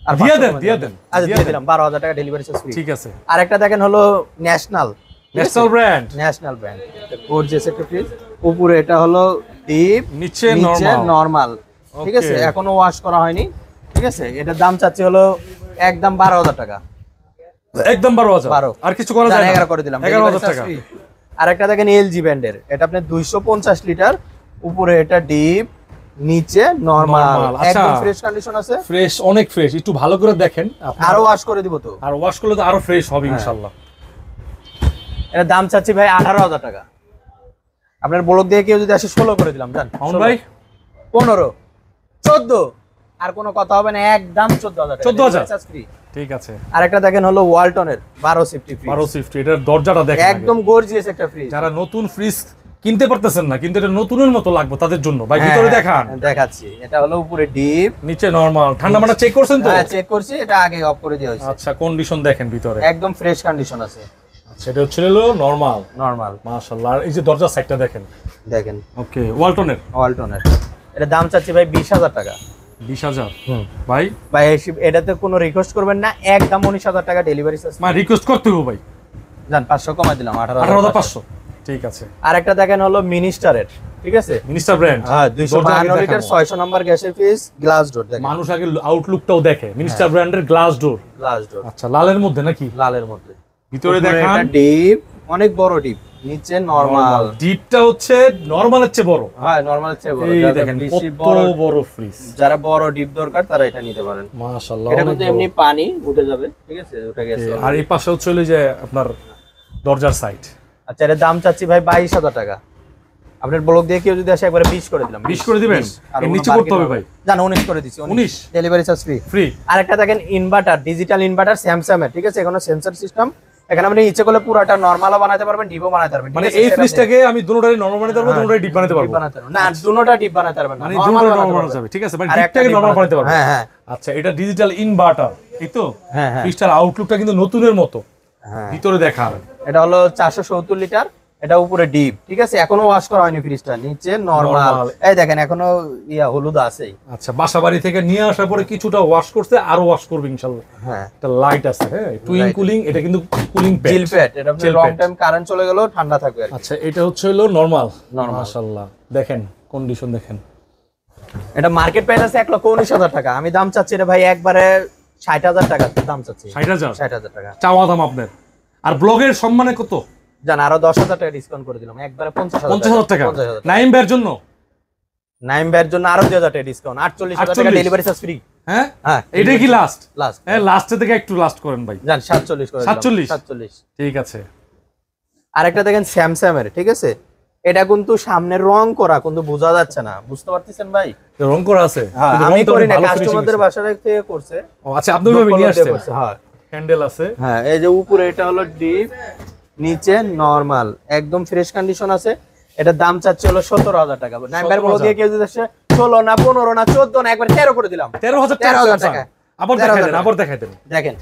আর দিয়ে 500 দেন, কমে দিয়ে যাবে। দেন, আচ্ছা দিয়ে দিয়ে দেন। দিলাম 12,000 টাকা ডেলিভারি চার্জ ফ্রি। ঠিক আছে। আরেকটা দেখেন হলো national, national brand, national brand, gorgeous একটা ফ্রিজ। উপরে এটা হলো ডিপ, নিচে নিচে নরমাল, নরমাল, ঠিক আছে? Okay. এখনো ওয়াশ করা হয়নি, ঠিক আছে? এটার দাম চাচ্ছি হলো একদম 12,000 টাকা। একদম 12,000? 12। আর কিছু করা যায় না? 11 করে দিলাম, 11,000 টাকা। আরেকটা দেখেন এলজি ব্র্যান্ডের, এটা আপনার 250 লিটার, উপরে এটা ডিপ, নিচে নরমাল, Normal, আচ্ছা। একদম ফ্রেশ কন্ডিশন আছে, ফ্রেশ, অনেক ফ্রেশ। একটু ভালো করে দেখেন, আরো ওয়াশ করে দিব তো। আর ওয়াশ করলে তো আরো ফ্রেশ হবে হ্যাঁ। ইনশাআল্লাহ। এটার দাম চাচ্ছি ভাই 18,000 টাকা। আপনার ব্লক দিয়ে কেউ যদি আসে 16 করে দিলাম, জান মামুন ভাই 15, 14, আর কোনো কথা হবে না, একদম 14,000 টাকা। 14,000? Charge free. ঠিক আছে। আরেকটা দেখেন হলো ওয়ালটনের 12 সেফটি ফ্রিজ, 12 সিফট, এটার দরজাটা দেখেন একদম আগে। গর্জিয়াস একটা ফ্রিজ। যারা নতুন ফ্রিজ কিনতে পারতেছেন না কিন্তু এটা নতুনের মতো লাগবে তাদের জন্য, ভাই হ্যাঁ, ভিতরে দেখান। দেখাচ্ছি। এটা হলো উপরে ডিপ, নিচে নরমাল। ঠান্ডা মাটা চেক করছেন তো? হ্যাঁ চেক করছি, এটা আগে অফ করে দেওয়া হয়েছে। আচ্ছা কন্ডিশন দেখেন ভিতরে, একদম ফ্রেশ কন্ডিশন আছে, আচ্ছা এটা হচ্ছে হলো নরমাল, নরমাল। মাশাআল্লাহ। আর এই যে দরজার সাইডটা দেখেন, দেখেন ওকে ওয়ালটনের, ওয়ালটনের। এটা দাম চাচ্ছি ভাই 20,000 টাকা। 20,000? ভাই ভাই এটাতে কোনো রিকোয়েস্ট করবেন না, একদম 19,000 টাকা ডেলিভারি চার্জ। মা রিকোয়েস্ট করতে হবে ভাই, জান 500 কমাই দিলাম 18,500 ঠিক আছে। আর একটা দেখেন হলো মিনিস্টারের, ঠিক আছে মিনিস্টার ব্র্যান্ড, হ্যাঁ 252 লিটার 600 নাম্বার গ্যাসের ফিস, গ্লাস ডোর দেখেন। মানুষ আগে আউটলুকটাও দেখে মিনিস্টার ব্র্যান্ডের গ্লাস ডোর। গ্লাস ডোর আচ্ছা, লালের মধ্যে নাকি? লালের মধ্যে। ভিতরে দেখান, ডিপ, অনেক বড় ডিপ, নিচে নরমাল। ডিপটা হচ্ছে নরমালের চেয়ে বড়। হ্যাঁ নরমালের চেয়ে বড়। এই দেখেন কত বড় ফ্রিজ। যারা বড় ডিপ দরকার তারা এটা নিতে পারেন। মাশাআল্লাহ, এটা কিন্তু এমনি পানি উঠে যাবে, ঠিক আছে, উঠে গেছে। আর এই পাশে হচ্ছে যে আপনার দরজার সাইড। আচ্ছা, এর দাম চাচ্ছি ভাই 22,000 টাকা। আপনার ব্লক দিয়ে কেউ যদি আসে একবারে 20 করে দিলাম। 20 করে দিবেন? এর নিচে করতে হবে ভাই। জান 19 করে দিছি। 19 ডেলিভারি চার্জ ফ্রি। ফ্রি। আরেকটা দেখেন ইনভার্টার, ডিজিটাল ইনভার্টার স্যামসাং এর, ঠিক আছে, এখানে সেন্সর সিস্টেম। এখানে আপনি ইচ্ছে করলে পুরোটা নরমালও বানাতে পারবেন, ডিপও বানাতে পারবেন। মানে এই ফ্রিজটাকে আমি দুটোটাই নরমাল বানাতে পারবো, দুটোটাই ডিপ বানাতে পারবো। না, দুটোটা ডিপ বানাতে পারবেন না, মানে দুটোটা নরমাল বানাতে যাবে, ঠিক আছে, মানে ডিপটাকে নরমাল বানাতে পারবো। হ্যাঁ হ্যাঁ। আচ্ছা, এটা ডিজিটাল ইনভার্টার, এই তো? হ্যাঁ হ্যাঁ। ফ্রিজটার আউটলুকটা কিন্তু নতুনের মতো। হ্যাঁ, ভিতরে দেখান। এটা হলো 470 লিটার, এটা উপরে ডিপ, ঠিক আছে, এখনো ওয়াশ করা হয়নি ফ্রিজটা, নিচে নরমাল। এই দেখেন এখনো হলুদ আছে। আচ্ছা, বাসাবাড়ি থেকে নিয়ে আসার পরে কিছুটা ওয়াশ করতে, আরো ওয়াশ করবে ইনশাআল্লাহ। হ্যাঁ, এটা লাইট আছে, হ্যাঁ, টুইন কুলিং, এটা কিন্তু কুলিং প্যাড, চিল প্যাড। এটা আপনি লং টাইম কারেন্ট চলে গেলেও ঠান্ডা থাকবে আর কি। আচ্ছা, এটা হচ্ছে হলো নরমাল। মাশাআল্লাহ, দেখেন কন্ডিশন দেখেন। এটা মার্কেট প্রাইস আছে 1,19,000 টাকা। আমি দাম চাচ্ছি এটা ভাই একবারে 60,000 টাকা দাম চাচ্ছি। 60,000 টাকা চাওয়া দাম আপনার। আর ব্লগের সম্মানে কত জান? আরো 10,000 টাকা ডিসকাউন্ট করে দিলাম, একবারে 50,000 টাকা। নাইম বের জন্য, নাইম বের জন্য আরো 2,000 টাকা ডিসকাউন্ট, 48,000 টাকা ডেলিভারি চার্জ ফ্রি। হ্যাঁ হ্যাঁ, এটাই কি লাস্ট? লাস্ট, হ্যাঁ, লাস্টে থেকে একটু লাস্ট করেন ভাই। জান 47 করে দিলাম। 47 ঠিক আছে। আরেকটা দেখেন স্যামসাং এর, ঠিক আছে, এটা কিন্তু সামনে রং করা, কিন্তু বোঝা যাচ্ছে না, বুঝতে পারতেছেন ভাই? রং করা আছে? হ্যাঁ, আমি করি না, কাস্টমারদের বাসা থেকে করছে। ও আচ্ছা, আপনি ওইভাবে নিয়ে আসছেন? হ্যাঁ, হ্যান্ডেল আছে। হ্যাঁ, এই যে উপরে এটা হলো ডিপ, নিচে নরমাল, একদম ফ্রেশ কন্ডিশন আছে। এটা দাম চাচ্ছি হলো 17,000 টাকা। নাম্বার বলে দিয়ে কেউ যদি আসে 16 না 15 না 14 না একবার 13 করে দিলাম। 13,000 টাকা। আবার দেখাই দেন। দেখেন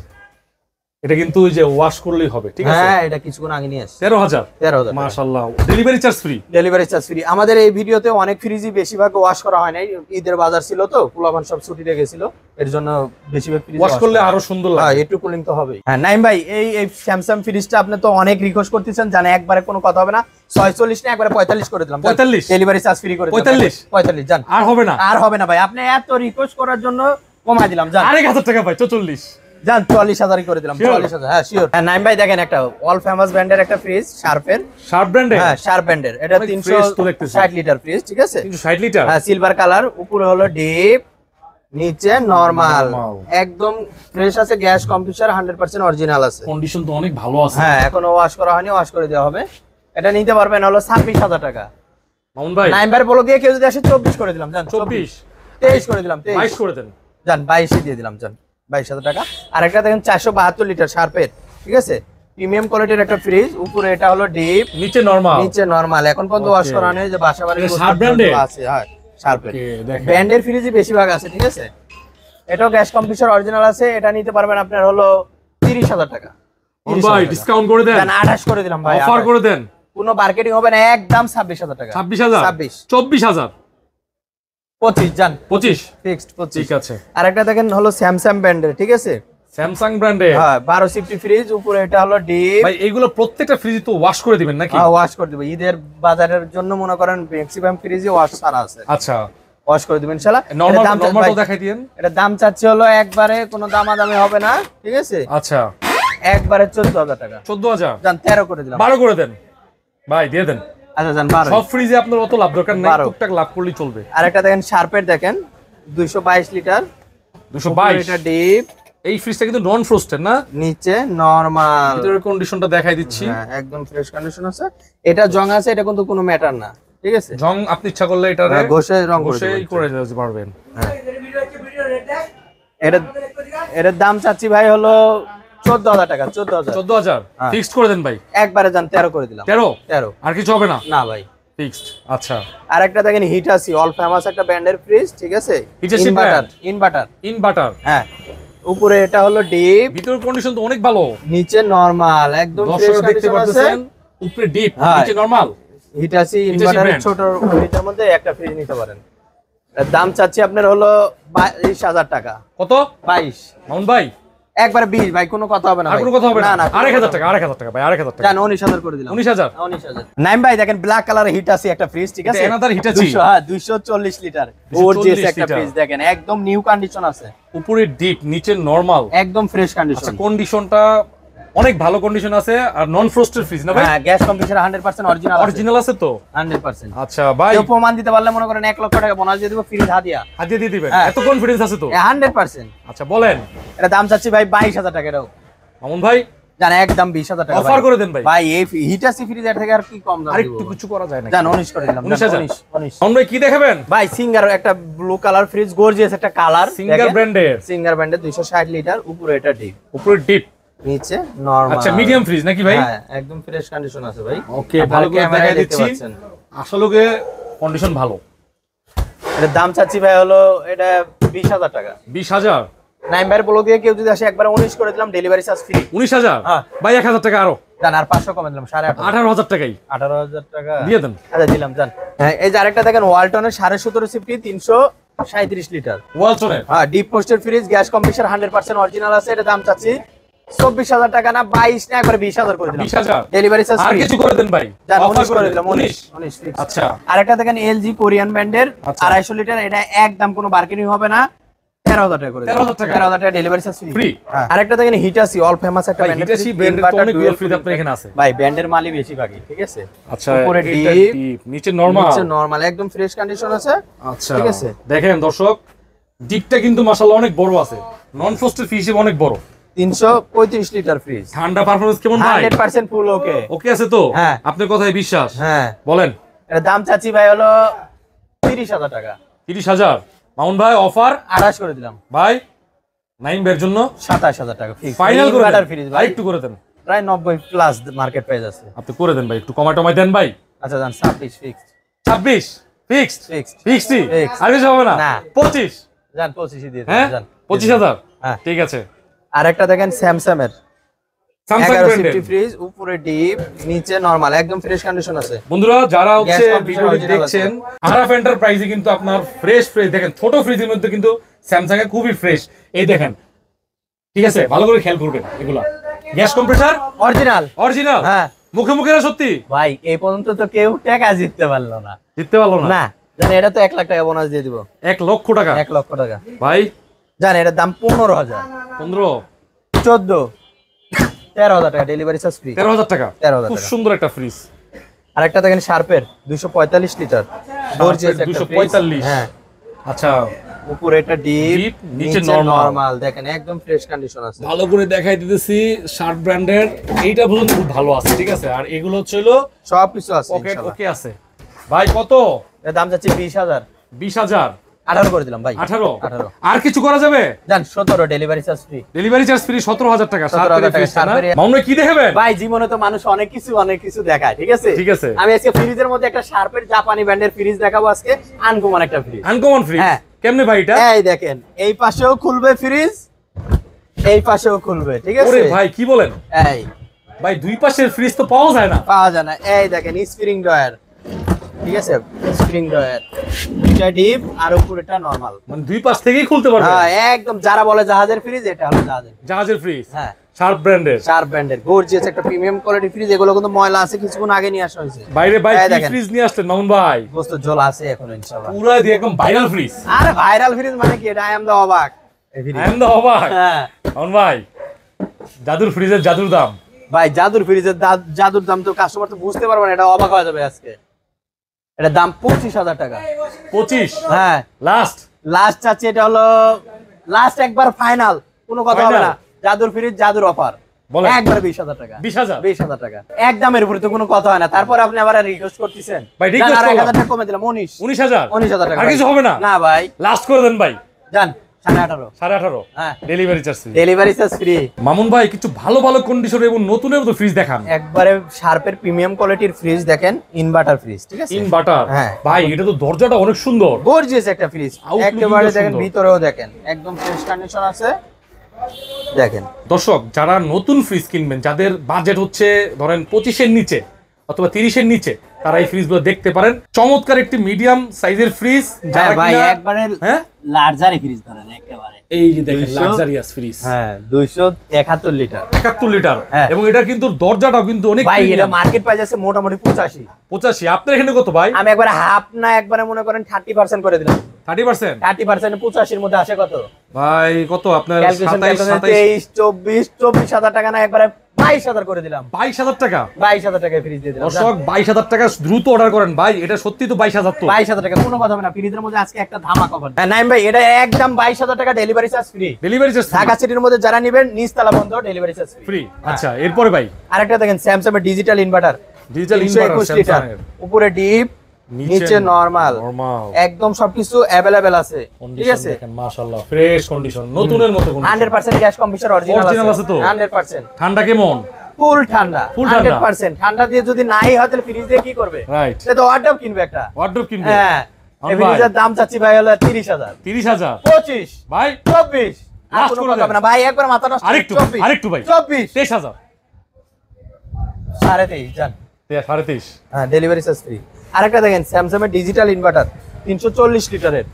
এটা কিন্তু ওই যে ওয়াশ করলেই হবে, ঠিক আছে? হ্যাঁ, এটা কিছুক্ষণ আগে নিয়ে আসছে। 13,000 মাশাআল্লাহ। Delivery charge free. Delivery charge free. আমাদের এই ভিডিওতে অনেক ফ্রিজই বেশিরভাগ ওয়াশ করা হয় নাই, ঈদের বাজার ছিল তো, পোলাপান সব ছুটিতে গেছিল, এর জন্য বেশিরভাগ ফ্রিজ ওয়াশ করলে আরো সুন্দর লাগে। হ্যাঁ, একটু কুলিং তো হবে। হ্যাঁ নাইম ভাই, এই স্যামসাং ফ্রিজটা আপনি তো অনেক রিকোয়েস্ট করতেছেন, জানেন একবারে কোনো কথা হবে না, 46 না একবারে 45 করে দিলাম। 45 ডেলিভারি চার্জ ফ্রি করে দিলাম। 45 জান। আর হবে না? আর হবে না ভাই, আপনি এত রিকোয়েস্ট করার জন্য কমাই দিলাম, জান। আরেক 1000 টাকা ভাই, 44 জান, 44,000 করে দিলাম। 44,000, হ্যাঁ শিওর। হ্যাঁ নাইম ভাই, দেখেন একটা অল ফেমাস ব্র্যান্ডের একটা ফ্রিজ, শার্পের। শার্প ব্র্যান্ডের? হ্যাঁ, শার্প ব্র্যান্ডের। এটা 360 লিটার ফ্রিজ, ঠিক আছে, 360 লিটার। হ্যাঁ, সিলভার কালার, উপরে হলো ডিপ, নিচে নরমাল, একদম ফ্রেশ আছে, গ্যাস কম্প্রেসার 100% অরিজিনাল আছে, কন্ডিশন তো অনেক ভালো আছে। হ্যাঁ, এখনো ওয়াশ করা হয়নি, ওয়াশ করে দেওয়া হবে। এটা নিতে পারবেন হলো 26,000 টাকা। মামুন ভাই, নাইম্বার বলো দিয়ে কেউ যদি আসে 24 করে দিলাম, জান। 24 23 করে দিলাম, 22 করে দেন, জান। 22 দিয়ে দিলাম, জান, 22,000 টাকা। আর একটা দেখেন 472 লিটার শার্পের, ঠিক আছে, প্রিমিয়াম কোয়ালিটির একটা ফ্রিজ, উপরে এটা হলো ডিপ, নিচে নরমাল। নিচে নরমাল, এখন পর্যন্ত ওয়াশ করা হয়নি, যে বাসা বাড়ি শার্প ব্র্যান্ডের আছে। হ্যাঁ, শার্পের ব্র্যান্ডের ফ্রিজই বেশিরভাগ আছে, ঠিক আছে। এটাও গ্যাস কম্প্রেসার অরিজিনাল আছে। এটা নিতে পারবেন আপনার হলো 30,000 টাকা। ভাই ডিসকাউন্ট করে দেন, 28 করে দিলাম ভাই, অফার করে দেন, কোনো মার্কেটিং হবে না, একদম 26,000 টাকা। 26,000 24,000 25 জান, 25 ফিক্সড 25। ঠিক আছে। আর একটা দেখেন হলো স্যামসাং ব্র্যান্ডের, ঠিক আছে, স্যামসাং ব্র্যান্ডের। হ্যাঁ, 12 সিফটি ফ্রিজ, উপরে এটা হলো ডিপ। ভাই এইগুলো প্রত্যেকটা ফ্রিজ তো ওয়াশ করে দিবেন নাকি? হ্যাঁ, ওয়াশ করে দেব। ঈদের বাজারের জন্য মনে করেন ম্যাক্সিমাম ফ্রিজে ওয়াশ ছাড়া আছে। আচ্ছা, ওয়াশ করে দিবেন ইনশাআল্লাহ। নরমালটাও দেখাই দিয়েন। এটা দাম চাচ্ছি হলো একবারে কোনো দামাদামি হবে না, ঠিক আছে, আচ্ছা, একবারে 14,000 টাকা। 14,000 জান, 13 করে দিলাম। 12 করে দেন ভাই, দিয়ে দেন। আচ্ছা জান, 12। সব ফ্রিজে আপনার অত লাভ দরকার নাই, টুকটাক লাভ করলেই চলবে। আর একটা দেখেন শার্পের, দেখেন 222 লিটার, 222। এটা ডিপ। এই ফ্রিজটা কিন্তু নন ফ্রোস্টেড না, নিচে নরমাল। ভিতরের কন্ডিশনটা দেখাই দিচ্ছি, হ্যাঁ, একদম ফ্রেশ কন্ডিশন আছে। এটা জং আছে, এটা কিন্তু কোনো ম্যাটার না, ঠিক আছে। জং আপনি ইচ্ছা করলে এটা ঘষে রং করে দিতে পারবেন। এটার দাম চাচ্ছি ভাই হলো 14,000 টাকা। 14,000 ফিক্সড করে দেন ভাই, একবারে জান 13 করে দিলাম। 13 আর কিছু হবে না? না ভাই, ফিক্সড। আচ্ছা, আর একটা দেখেন হিটাসি, অল ফেমাস একটা ব্র্যান্ডের ফ্রিজ, ঠিক আছে, ইনভার্টার। হ্যাঁ, উপরে এটা হলো ডিপ, ভিতরের কন্ডিশন তো অনেক ভালো, নিচে নরমাল, একদম ফ্রেশ দেখতে পাচ্ছেন, উপরে ডিপ, নিচে নরমাল। হিটাসি ইনভার্টারের ছোট ফ্রিজের মধ্যে একটা ফ্রিজ নিতে পারেন। এর দাম চাচ্ছি আপনার হলো 22,000 টাকা। কত? 22। মামুন ভাই একবার 20 ভাই, কোনো কথা হবে না আর ভাই। কোনো কথা হবে না? না 8000 টাকা, 8000 টাকা ভাই, 8000 টাকা। জান 19000 করে দিলাম। 19000 19000। নাইম ভাই দেখেন ব্ল্যাক কালারের হিটাচি একটা ফ্রিজ, ঠিক আছে? এটা another Hitachi। 200, হ্যাঁ 240 লিটার 240 গর্জিয়াস একটা লিটার। ফ্রিজ দেখেন, একদম নিউ কন্ডিশন আছে, উপরে ডিপ, নিচে নরমাল, একদম ফ্রেশ আচ্ছা কন্ডিশন। কন্ডিশনটা অনেক ভালো কন্ডিশন আছে। আর নন ফ্রস্টেড ফ্রিজ না ভাই? হ্যাঁ, গ্যাস কম্প্রেসর 100% অরিজিনাল আছে। অরিজিনাল আছে তো? 100%। আচ্ছা ভাই, কেউ প্রমাণ দিতে পারলে মনে করেন 1 লক্ষ টাকা বোনাস দিয়ে দিব, ফ্রিজ হাদিয়া। হাতিয়ে দিয়ে দিবেন? হ্যাঁ। এত কনফিডেন্স আছে তো? 100%। আচ্ছা বলেন। এটা দাম চাচ্ছি ভাই 22000 টাকা। এটাও মামুন ভাই জান একদম 20000 টাকা অফার করে দেন ভাই। ভাই এই হিটাচি ফ্রিজ এর থেকে আর কি কম দাম আর দিব? একটু কিছু করা যায় না? জান 19 করে দিলাম। 19,000 19। মামুন ভাই কি দেখাবেন? ভাই সিঙ্গার একটা ব্লু কালার ফ্রিজ, গর্জিয়াস একটা কালার, সিঙ্গার ব্র্যান্ডের, সিঙ্গার ব্র্যান্ডের 260 লিটার, উপরে এটা ডিপ, উপরে ডিপ, নিচে নরমাল। আচ্ছা মিডিয়াম ফ্রিজ নাকি ভাই? হ্যাঁ একদম ফ্রেশ কন্ডিশন আছে ভাই। ওকে, ভালো করে দেখাই দিচ্ছি। আসলে কন্ডিশন ভালো। এটার দাম চাচ্ছি ভাই হলো এটা 20000 টাকা। 20,000? নাইম্বার ব্লক দিয়ে কেউ যদি আসে একবার 19 করে দিলাম, ডেলিভারি চার্জ ফ্রি। 19,000? হ্যাঁ। ভাই 1000 টাকা আরো, জান আর 500 কমে দিলাম, 18,500। 18,000 টাকাই 18,000 টাকা দিয়ে দেন। আচ্ছা দিলাম জান। হ্যাঁ এই যে আরেকটা দেখেন ওয়ালটনের 17.5 সিফটি 337 লিটার, ওয়ালটনের। হ্যাঁ ডিপ পোস্টের ফ্রিজ, গ্যাস কম্প্রেসর 100% অরিজিনাল আছে। এটা দাম চাচ্ছি 24,000 টাকা, না 22 না একবার 20,000 করে দিলাম। 20,000? ডেলিভারি চার্জ আর ফ্রি। কিছু করে দেন ভাই, জান অফার 19 করে দিলাম। 19। 19 fix। আচ্ছা আরেকটা দেখেন এলজি কোরিয়ান ব্র্যান্ডের আচ্ছা। 250 লিটার, এটা একদম কোনো বার্গেনিং হবে না, 13,000 টাকা করে দিলাম। 13,000 টাকা? 13,000 টাকা ডেলিভারি চার্জ ফ্রি। Free? আরেকটা দেখেন হিটাচি, অল ফেমাস একটা ভাই ব্র্যান্ড, হিটাচি ব্র্যান্ডের তো অনেকগুলো ফ্রিজ আপনার এখানে আছে। ভাই ব্র্যান্ডের মালই বেশিরভাগই, ঠিক আছে? আচ্ছা উপরে এটা ডিপ, ডিপ, নিচে নরমাল। নিচে নরমাল, একদম ফ্রেশ কন্ডিশন আছে। আচ্ছা ঠিক আছে। দেখেন দর্শক, ডিপটা কিন্তু মাশাআল্লাহ অনেক বড় আছে, নন ফ্রস্টেড ফ্রিজ হিসেবে অনেক বড়। 335 লিটার ফ্রিজ, ঠান্ডা পারফরম্যান্স কেমন ভাই? 100% ফুল ওকে। ওকে আছে তো? হ্যাঁ। আপনার কথায় বিশ্বাস। হ্যাঁ বলেন। এর দাম চাচ্ছি ভাই হলো 30,000 টাকা। 30,000? মামুন ভাই অফার 28 করে দিলাম। ভাই নাইম বের জন্য 27,000 টাকা ফিক্স। ফাইনাল করে দেন ফ্রিজ আর ভাই একটু করে দেন। প্রায় 90 প্লাস মার্কেট প্রাইস আছে। আপনি করে দেন ভাই, একটু কমায় দেন ভাই। আচ্ছা জান 26 ফিক্স। 26 ফিক্সড? ফিক্সড। ফিক্সডই? Fixed। আর কিছু হবে না? না। 25? জান 25 দিয়ে হ্যাঁ দেন জান। 25,000? হ্যাঁ। ঠিক আছে। আরেকটা দেখেন স্যামসাং এর স্যামসাং 11 ব্র্যান্ডের সিফটি ফ্রিজ, উপরে ডিপ, নিচে নরমাল, একদম ফ্রেশ কন্ডিশন আছে। বন্ধুরা যারা হচ্ছে Gas compressor ভিডিওটি original দেখছেন, আরাফ এন্টারপ্রাইজে কিন্তু আপনার ফ্রেশ দেখেন, ছোট ফ্রিজের মধ্যে কিন্তু স্যামসাং এর খুবই ফ্রেশ। এই দেখেন, ঠিক আছে, ভালো করে খেয়াল করবেন। এগুলা গ্যাস কম্প্রেসর অরিজিনাল। অরিজিনাল? হ্যাঁ মুখে মুখে না সত্যি? ভাই এই পর্যন্ত তো কেউ টাকা জিততে পারলো না। জিততে পারলো না? না জান এটা তো 1 লাখ টাকা বোনাস দিয়ে দিব। 1 লক্ষ টাকা? 1 লক্ষ টাকা ভাই জান, এটার দাম 15,000। 15? 14, 13,000 টাকা ডেলিভারি চার্জ ফ্রি। 13,000 টাকা? 13,000 খুব টাকা। সুন্দর একটা ফ্রিজ। আরেকটা দেখেন শার্পের 245 লিটার, গর্জিয়াস একটা 245? হ্যাঁ আচ্ছা উপরে এটা ডিপ, Deep, নিচে নিচে normal। নরমাল, দেখেন একদম ফ্রেশ কন্ডিশন আছে। ভালো করে দেখাই দিতেছি। শার্প ব্র্যান্ডের এইটা পর্যন্ত খুব ভালো আছে, ঠিক আছে। আর এগুলো হচ্ছিল সবকিছু আছে পকেট ইনশাআল্লাহ। ওকে আছে। ভাই কত? এর দাম যাচ্ছে 20,000। 20,000? 18 করে দিলাম ভাই। 18? 18 আর কিছু করা যাবে? জান 17 delivery charge free. Delivery charge free. 17,000 টাকা। 17,000 টাকা শার্পের। মামুন কি দেখাবেন? ভাই জীবনে তো মানুষ অনেক কিছু দেখায়, ঠিক আছে? ঠিক আছে। আমি আজকে ফ্রিজের মধ্যে একটা শার্পের জাপানি ব্র্যান্ডের ফ্রিজ দেখাবো আজকে, আনকমন একটা ফ্রিজ। Uncommon fridge? হ্যাঁ। কেমনে ভাই এটা? এই দেখেন, এই পাশেও খুলবে ফ্রিজ, এই পাশেও খুলবে, ঠিক আছে? ওরে ভাই কি বলেন? এই ভাই দুই পাশের ফ্রিজ তো পাওয়া যায় না। পাওয়া যায় না। এই দেখেন স্প্রিং ড্রয়ার, ঠিক আছে? স্প্রিং ড্রয়ার, দুইটা ডিপ আর উপরেটা নরমাল। মানে দুই পাশ থেকেই খুলতে পারবে? হ্যাঁ একদম, যারা বলে জাহাজের ফ্রিজ, এটা হলো জাহাজের। জাহাজের ফ্রিজ? হ্যাঁ শার্প ব্র্যান্ডের? শার্প ব্র্যান্ডের গর্জিয়াস একটা প্রিমিয়াম কোয়ালিটি ফ্রিজ। এগুলো কিন্তু ময়লা আছে, কিছুক্ষণ আগে নিয়ে আসা হয়েছে। বাইরে ভাই এই কি দেখেন। ফ্রিজ নিয়ে আসলেন মামুন ভাই? গোস্ত ঝোল আছে এখন ইনশাআল্লাহ। পুরা দিয়ে একদম ভাইরাল ফ্রিজ। আরে ভাইরাল ফ্রিজ মানে কি? এটা আই এম দা অবাক এই ফ্রিজ। আই এম দা অবাক। হ্যাঁ মামুন ভাই জাদুর ফ্রিজের জাদুর দাম। ভাই জাদুর ফ্রিজের জাদুর দাম তো কাস্টমার তো বুঝতে পারবে না, এটা অবাক হয়ে যাবে আজকে। এটা দাম 25,000 টাকা। 25? হ্যাঁ লাস্ট? লাস্ট চাচ্ছি, এটা হলো লাস্ট একবার ফাইনাল, কোনো কথা হবে না। জাদুর ফ্রিজ, জাদুর অফার, বলেন। একবার 20,000 টাকা। 20,000? 20,000 টাকা একদমের উপরে তো কোনো কথা হয় না। তারপর আপনি আবার রিকোয়েস্ট করতেছেন ভাই, request আর 1,000 করলাম। টাকা কমে দিলাম, 19,000? 19,000 টাকা। আর কিছু হবে না? না ভাই, লাস্ট করে দেন ভাই। জান 18,500। 18.5? হ্যাঁ delivery charge free. Delivery charge free. Mamun ভাই কিছু ভালো ভালো কন্ডিশন এবং নতুনের মতো ফ্রিজ দেখান। একবারে শার্পের প্রিমিয়াম কোয়ালিটির ফ্রিজ দেখেন, ইনভার্টার ফ্রিজ, ঠিক আছে? ইনভার্টার? হ্যাঁ। ভাই এটা তো দরজাটা অনেক সুন্দর। গর্জিয়াস একটা ফ্রিজ, Outlook একেবারে কিন্তু দেখেন, সুন্দর। ভিতরেও দেখেন একদম ফ্রেশ কন্ডিশন আছে। দেখেন দর্শক যারা নতুন ফ্রিজ কিনবেন, যাদের বাজেট হচ্ছে ধরেন 25-এর নিচে অথবা 30-এর নিচে, তারা এই ফ্রিজগুলো দেখতে পারেন। চমৎকার একটি মিডিয়াম সাইজের ফ্রিজ। হ্যাঁ ভাই একবারে হ্যাঁ লার্জার ফ্রিজ ধরেন একেবারে। এই যে দেখেন লাক্সারিয়াস ফ্রিজ, হ্যাঁ 271 লিটার 71 লিটার, হ্যাঁ। এবং এটা কিন্তু দরজাটাও কিন্তু অনেক ভাই, এটা প্রিমিয়াম। মার্কেট প্রাইস আছে মোটামুটি 85। 85, আপনার এখানে কত ভাই? আমি একবারে হাফ না একবারে মনে করেন 30% করে দিলাম। 30%? 30% 85 এর মধ্যে আসে কত ভাই কত আপনার? ক্যালকুলেশন 27 24,000 টাকা না একবারে 22,000 করে দিলাম। 22,000 টাকা 22,000 টাকায় ফ্রিজ দিয়ে দিলাম। দর্শক 22,000 টাকা দ্রুত অর্ডার করেন ভাই, এটা সত্যি তো 22,000 তো। 22,000 টাকা কোনো কথা হবে না, ফ্রিজের মধ্যে আজকে একটা ধামাকা অফার। হ্যাঁ নাইম ভাই, এটা একদম 22,000 টাকা delivery charge free. Delivery charge Dhaka সিটির মধ্যে যারা নেবেন নিচতলা বন্ধ, ডেলিভারি চার্জ ফ্রি। ফ্রি। আচ্ছা, এরপরে ভাই আরেকটা দেখেন স্যামসাং এর ডিজিটাল ইনভার্টার, ডিজিটাল 321 লিটার, উপরে ডিপ নিচে নরমাল, একদম সবকিছু अवेलेबल আছে। ঠিক আছে, দেখেন মাশাআল্লাহ ফ্রেশ কন্ডিশন, নতুনের মতো কন্ডিশন। 100% গ্যাস কম্প্রেসর অরিজিনাল আছে তো 100%। ঠান্ডা কেমন? ফুল ঠান্ডা, Full ঠান্ডা। 100%। ঠান্ডা দিয়ে যদি নাই হয় তাহলে ফ্রিজ দিয়ে কি করবে? রাইট, সে তো ওয়ার্ডরোব কিনবে একটা। ওয়ার্ডরোব কিনবে। হ্যাঁ, এই ভাই। ফ্রিজের দাম চাচ্ছি ভাই হলো 30,000, 30,000 25, ভাই 24। আর Last কোনো করে কথা দেন। হবে না ভাই, একবার মাথা নষ্ট। আরেকটু 24, আরেকটু ভাই 24, 23,000 23.5 জান। 23.5। হ্যাঁ, ডেলিভারি চার্জ ফ্রি। আরেকটা দেখেন স্যামসাং এর ডিজিটাল ইনভার্টার 340 লিটারের,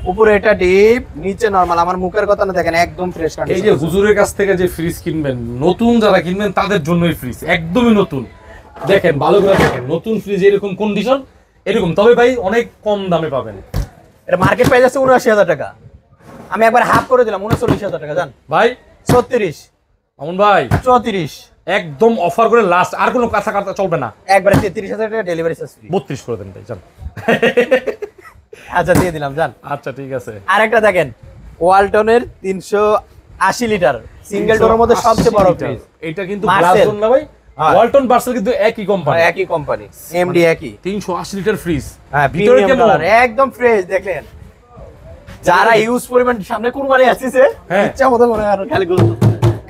উপরে এটা ডিপ নিচে নরমাল। আমার মুখের কথা না, দেখেন একদম ফ্রেশ এই কন্ডিশন। যে হুজুরের কাছ থেকে যে ফ্রিজ কিনবেন, নতুন যারা কিনবেন তাদের জন্যই ফ্রিজ, একদমই নতুন। দেখেন ভালো করে দেখেন, নতুন ফ্রিজ এরকম কন্ডিশন এরকম, তবে ভাই অনেক কম দামে পাবেন। এটা মার্কেট প্রাইস আছে 79,000 টাকা, আমি একবার হাফ করে দিলাম 39,000 টাকা জান। ভাই 36, আমন ভাই 34, একদম অফার করে লাস্ট, আর কোনো কাঁচা কাটা চলবে না। একবারে 33,000 টাকা ডেলিভারি চার্জ ফ্রি। 32 করে দেন ভাই, জান। আচ্ছা দিয়ে দিলাম জান। আচ্ছা ঠিক আছে। আরেকটা দেখেন ওয়ালটনের 380 লিটার সিঙ্গেল ডোরের মধ্যে সবচেয়ে বড় ফ্রিজ। এটা কিন্তু Marcel। গ্লাস জোন না ভাই, হ্যাঁ। ওয়ালটন বার্সেল কিন্তু একই কোম্পানি, একই কোম্পানি, এমডি একই। 380 লিটার ফ্রিজ। হ্যাঁ, ভিতরে প্রিমিয়াম কেমন? কালার, একদম ফ্রেশ। দেখেন যারা ইউজ পরিমাণ সামনে কুরবানি আসছে, হ্যাঁ। ইচ্ছা মতো মনে হয় খালি গরু,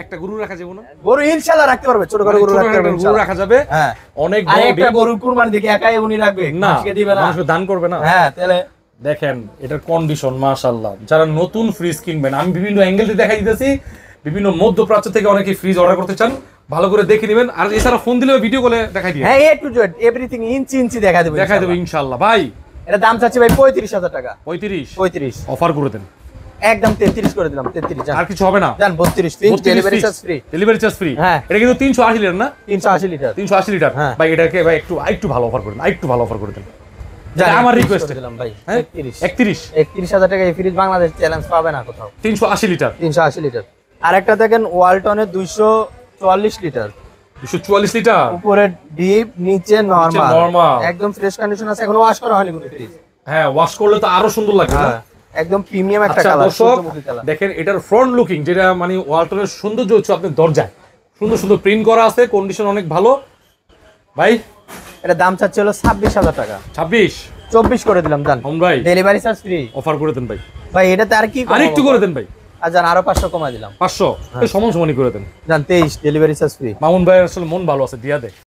একটা গরু রাখা যাবে না? গরু ইনশাআল্লাহ রাখতে পারবে, ছোট করে গরু ছোট রাখতে পারবে একটা গরু ইনশাআল্লাহ। রাখা যাবে। হ্যাঁ, অনেক আর বড় একটা big- গরু কুরবানি দেখে একাই উনি রাখবে, না, মানুষকে দিবে না। মানুষকে দান করবে না। হ্যাঁ, তাহলে দেখেন এটার কন্ডিশন মাশাআল্লাহ। যারা নতুন ফ্রিজ কিনবেন, আমি বিভিন্ন অ্যাঙ্গেল দিয়ে দেখাই দিতেছি, বিভিন্ন মধ্যপ্রাচ্য থেকে অনেকে ফ্রিজ অর্ডার করতে চান, ভালো করে দেখে নেবেন। আর এছাড়া ফোন দিলে ভিডিও কলে দেখাই দিই, হ্যাঁ, এ টু জেড এভরিথিং ইঞ্চি ইঞ্চি দেখা দেবে দেখাই দেবো ইনশাআল্লাহ। ভাই এটা দাম চাচ্ছি ভাই 35,000 টাকা। 35 35 অফার করে দেন, একদম 33 করে দিলাম। 33 জান, আর কিছু হবে না। জান 32 fix delivery charge free. Delivery charge free. হ্যাঁ। এটা কিন্তু 380 লিটার না? 380 লিটার 380 লিটার। হ্যাঁ। ভাই এটাকে ভাই একটু ভালো অফার করে দেন, একটু ভালো অফার করে দেন। জান, এটা আমার 31 রিকোয়েস্ট করে দিলাম ভাই। হ্যাঁ 31 31,000 টাকা এই ফ্রিজ বাংলাদেশ চ্যালেঞ্জ পাবে না কোথাও। 380 লিটার 380 লিটার। আরেকটা দেখেন ওয়ালটনের 244 লিটার, 244 লিটার, উপরে ডিপ নিচে নরমাল, normal। একদম ফ্রেশ কন্ডিশন আছে, এখনো ওয়াশ করা হয়নি কোনো ফ্রিজ। হ্যাঁ ওয়াশ করলে তো আরো সুন্দর লাগবে না? হ্যাঁ, একদম প্রিমিয়াম একটা আচ্ছা কালার, দর্শক সূর্যমুখী কালার। দেখেন এটার ফ্রন্ট লুকিং, যেটা মানে ওয়ালটনের সৌন্দর্য হচ্ছে আপনার দরজায় সুন্দর সুন্দর প্রিন্ট করা আছে, কন্ডিশন অনেক ভালো। ভাই এটা দাম চাচ্ছে হলো 26,000 টাকা, 26 24 করে দিলাম জান। ভাই ডেলিভারি চার্জ ফ্রি। অফার করে দেন ভাই, ভাই এটাতে আর কি আর একটু করে দেন ভাই, আর জান আরো 500 কমাই দিলাম 500 সমান সমানই করে দেন। জান। 23 ডেলিভারি চার্জ ফ্রি। মামুন ভাই আসলে মন ভালো আছে, দিয়া দেয়।